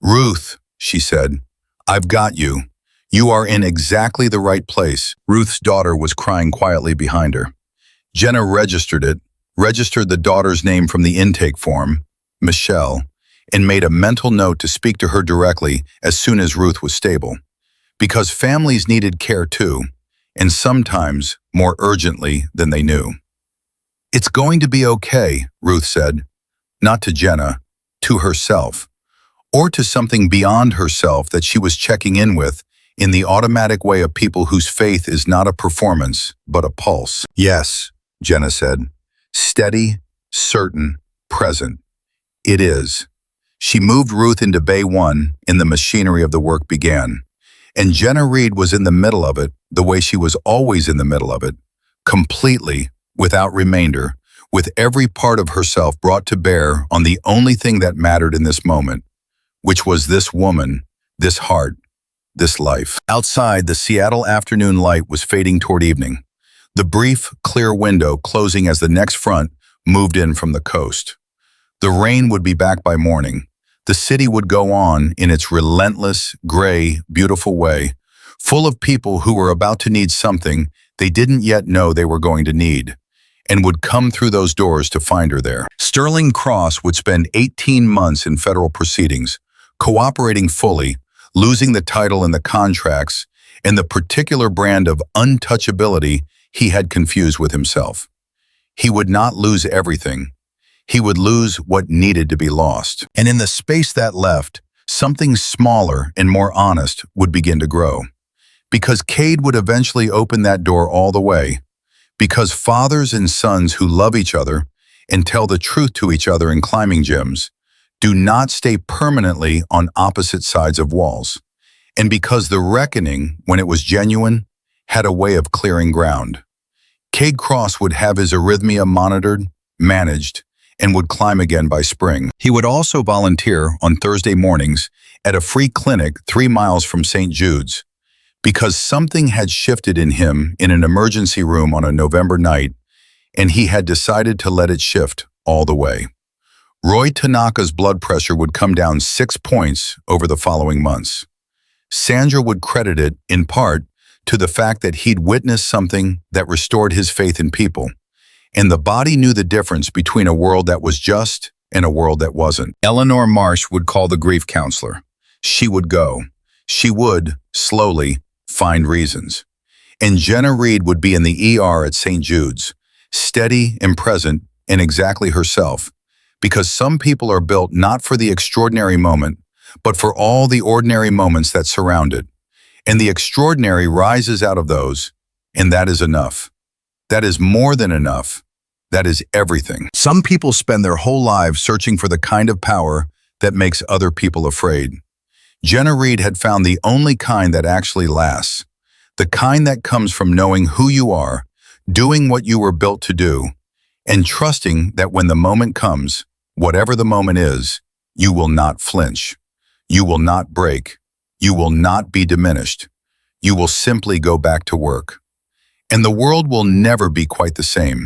"Ruth," she said, "I've got you. You are in exactly the right place." Ruth's daughter was crying quietly behind her. Jenna registered the daughter's name from the intake form, Michelle, and made a mental note to speak to her directly as soon as Ruth was stable. Because families needed care too, and sometimes more urgently than they knew. "It's going to be okay," Ruth said, not to Jenna, to herself, or to something beyond herself that she was checking in with in the automatic way of people whose faith is not a performance, but a pulse. "Yes," Jenna said, steady, certain, present. "It is." She moved Ruth into Bay 1 and the machinery of the work began. And Jenna Reid was in the middle of it the way she was always in the middle of it, completely, without remainder, with every part of herself brought to bear on the only thing that mattered in this moment, which was this woman, this heart, this life. Outside, the Seattle afternoon light was fading toward evening, the brief, clear window closing as the next front moved in from the coast. The rain would be back by morning. The city would go on in its relentless, gray, beautiful way, full of people who were about to need something they didn't yet know they were going to need, and would come through those doors to find her there. Sterling Cross would spend 18 months in federal proceedings, cooperating fully, losing the title and the contracts, and the particular brand of untouchability he had confused with himself. He would not lose everything. He would lose what needed to be lost. And in the space that left, something smaller and more honest would begin to grow. Because Cade would eventually open that door all the way. Because fathers and sons who love each other and tell the truth to each other in climbing gyms do not stay permanently on opposite sides of walls. And because the reckoning, when it was genuine, had a way of clearing ground. Cade Cross would have his arrhythmia monitored, managed, and would climb again by spring. He would also volunteer on Thursday mornings at a free clinic 3 miles from St. Jude's, because something had shifted in him in an emergency room on a November night, and he had decided to let it shift all the way. Roy Tanaka's blood pressure would come down 6 points over the following months. Sandra would credit it, in part, to the fact that he'd witnessed something that restored his faith in people, and the body knew the difference between a world that was just and a world that wasn't. Eleanor Marsh would call the grief counselor. She would go. She would, slowly, find reasons. And Jenna Reid would be in the ER at St. Jude's, steady and present and exactly herself, because some people are built not for the extraordinary moment, but for all the ordinary moments that surround it. And the extraordinary rises out of those, and that is enough. That is more than enough. That is everything. Some people spend their whole lives searching for the kind of power that makes other people afraid. Jenna Reid had found the only kind that actually lasts, the kind that comes from knowing who you are, doing what you were built to do, and trusting that when the moment comes, whatever the moment is, you will not flinch. You will not break. You will not be diminished. You will simply go back to work. And the world will never be quite the same.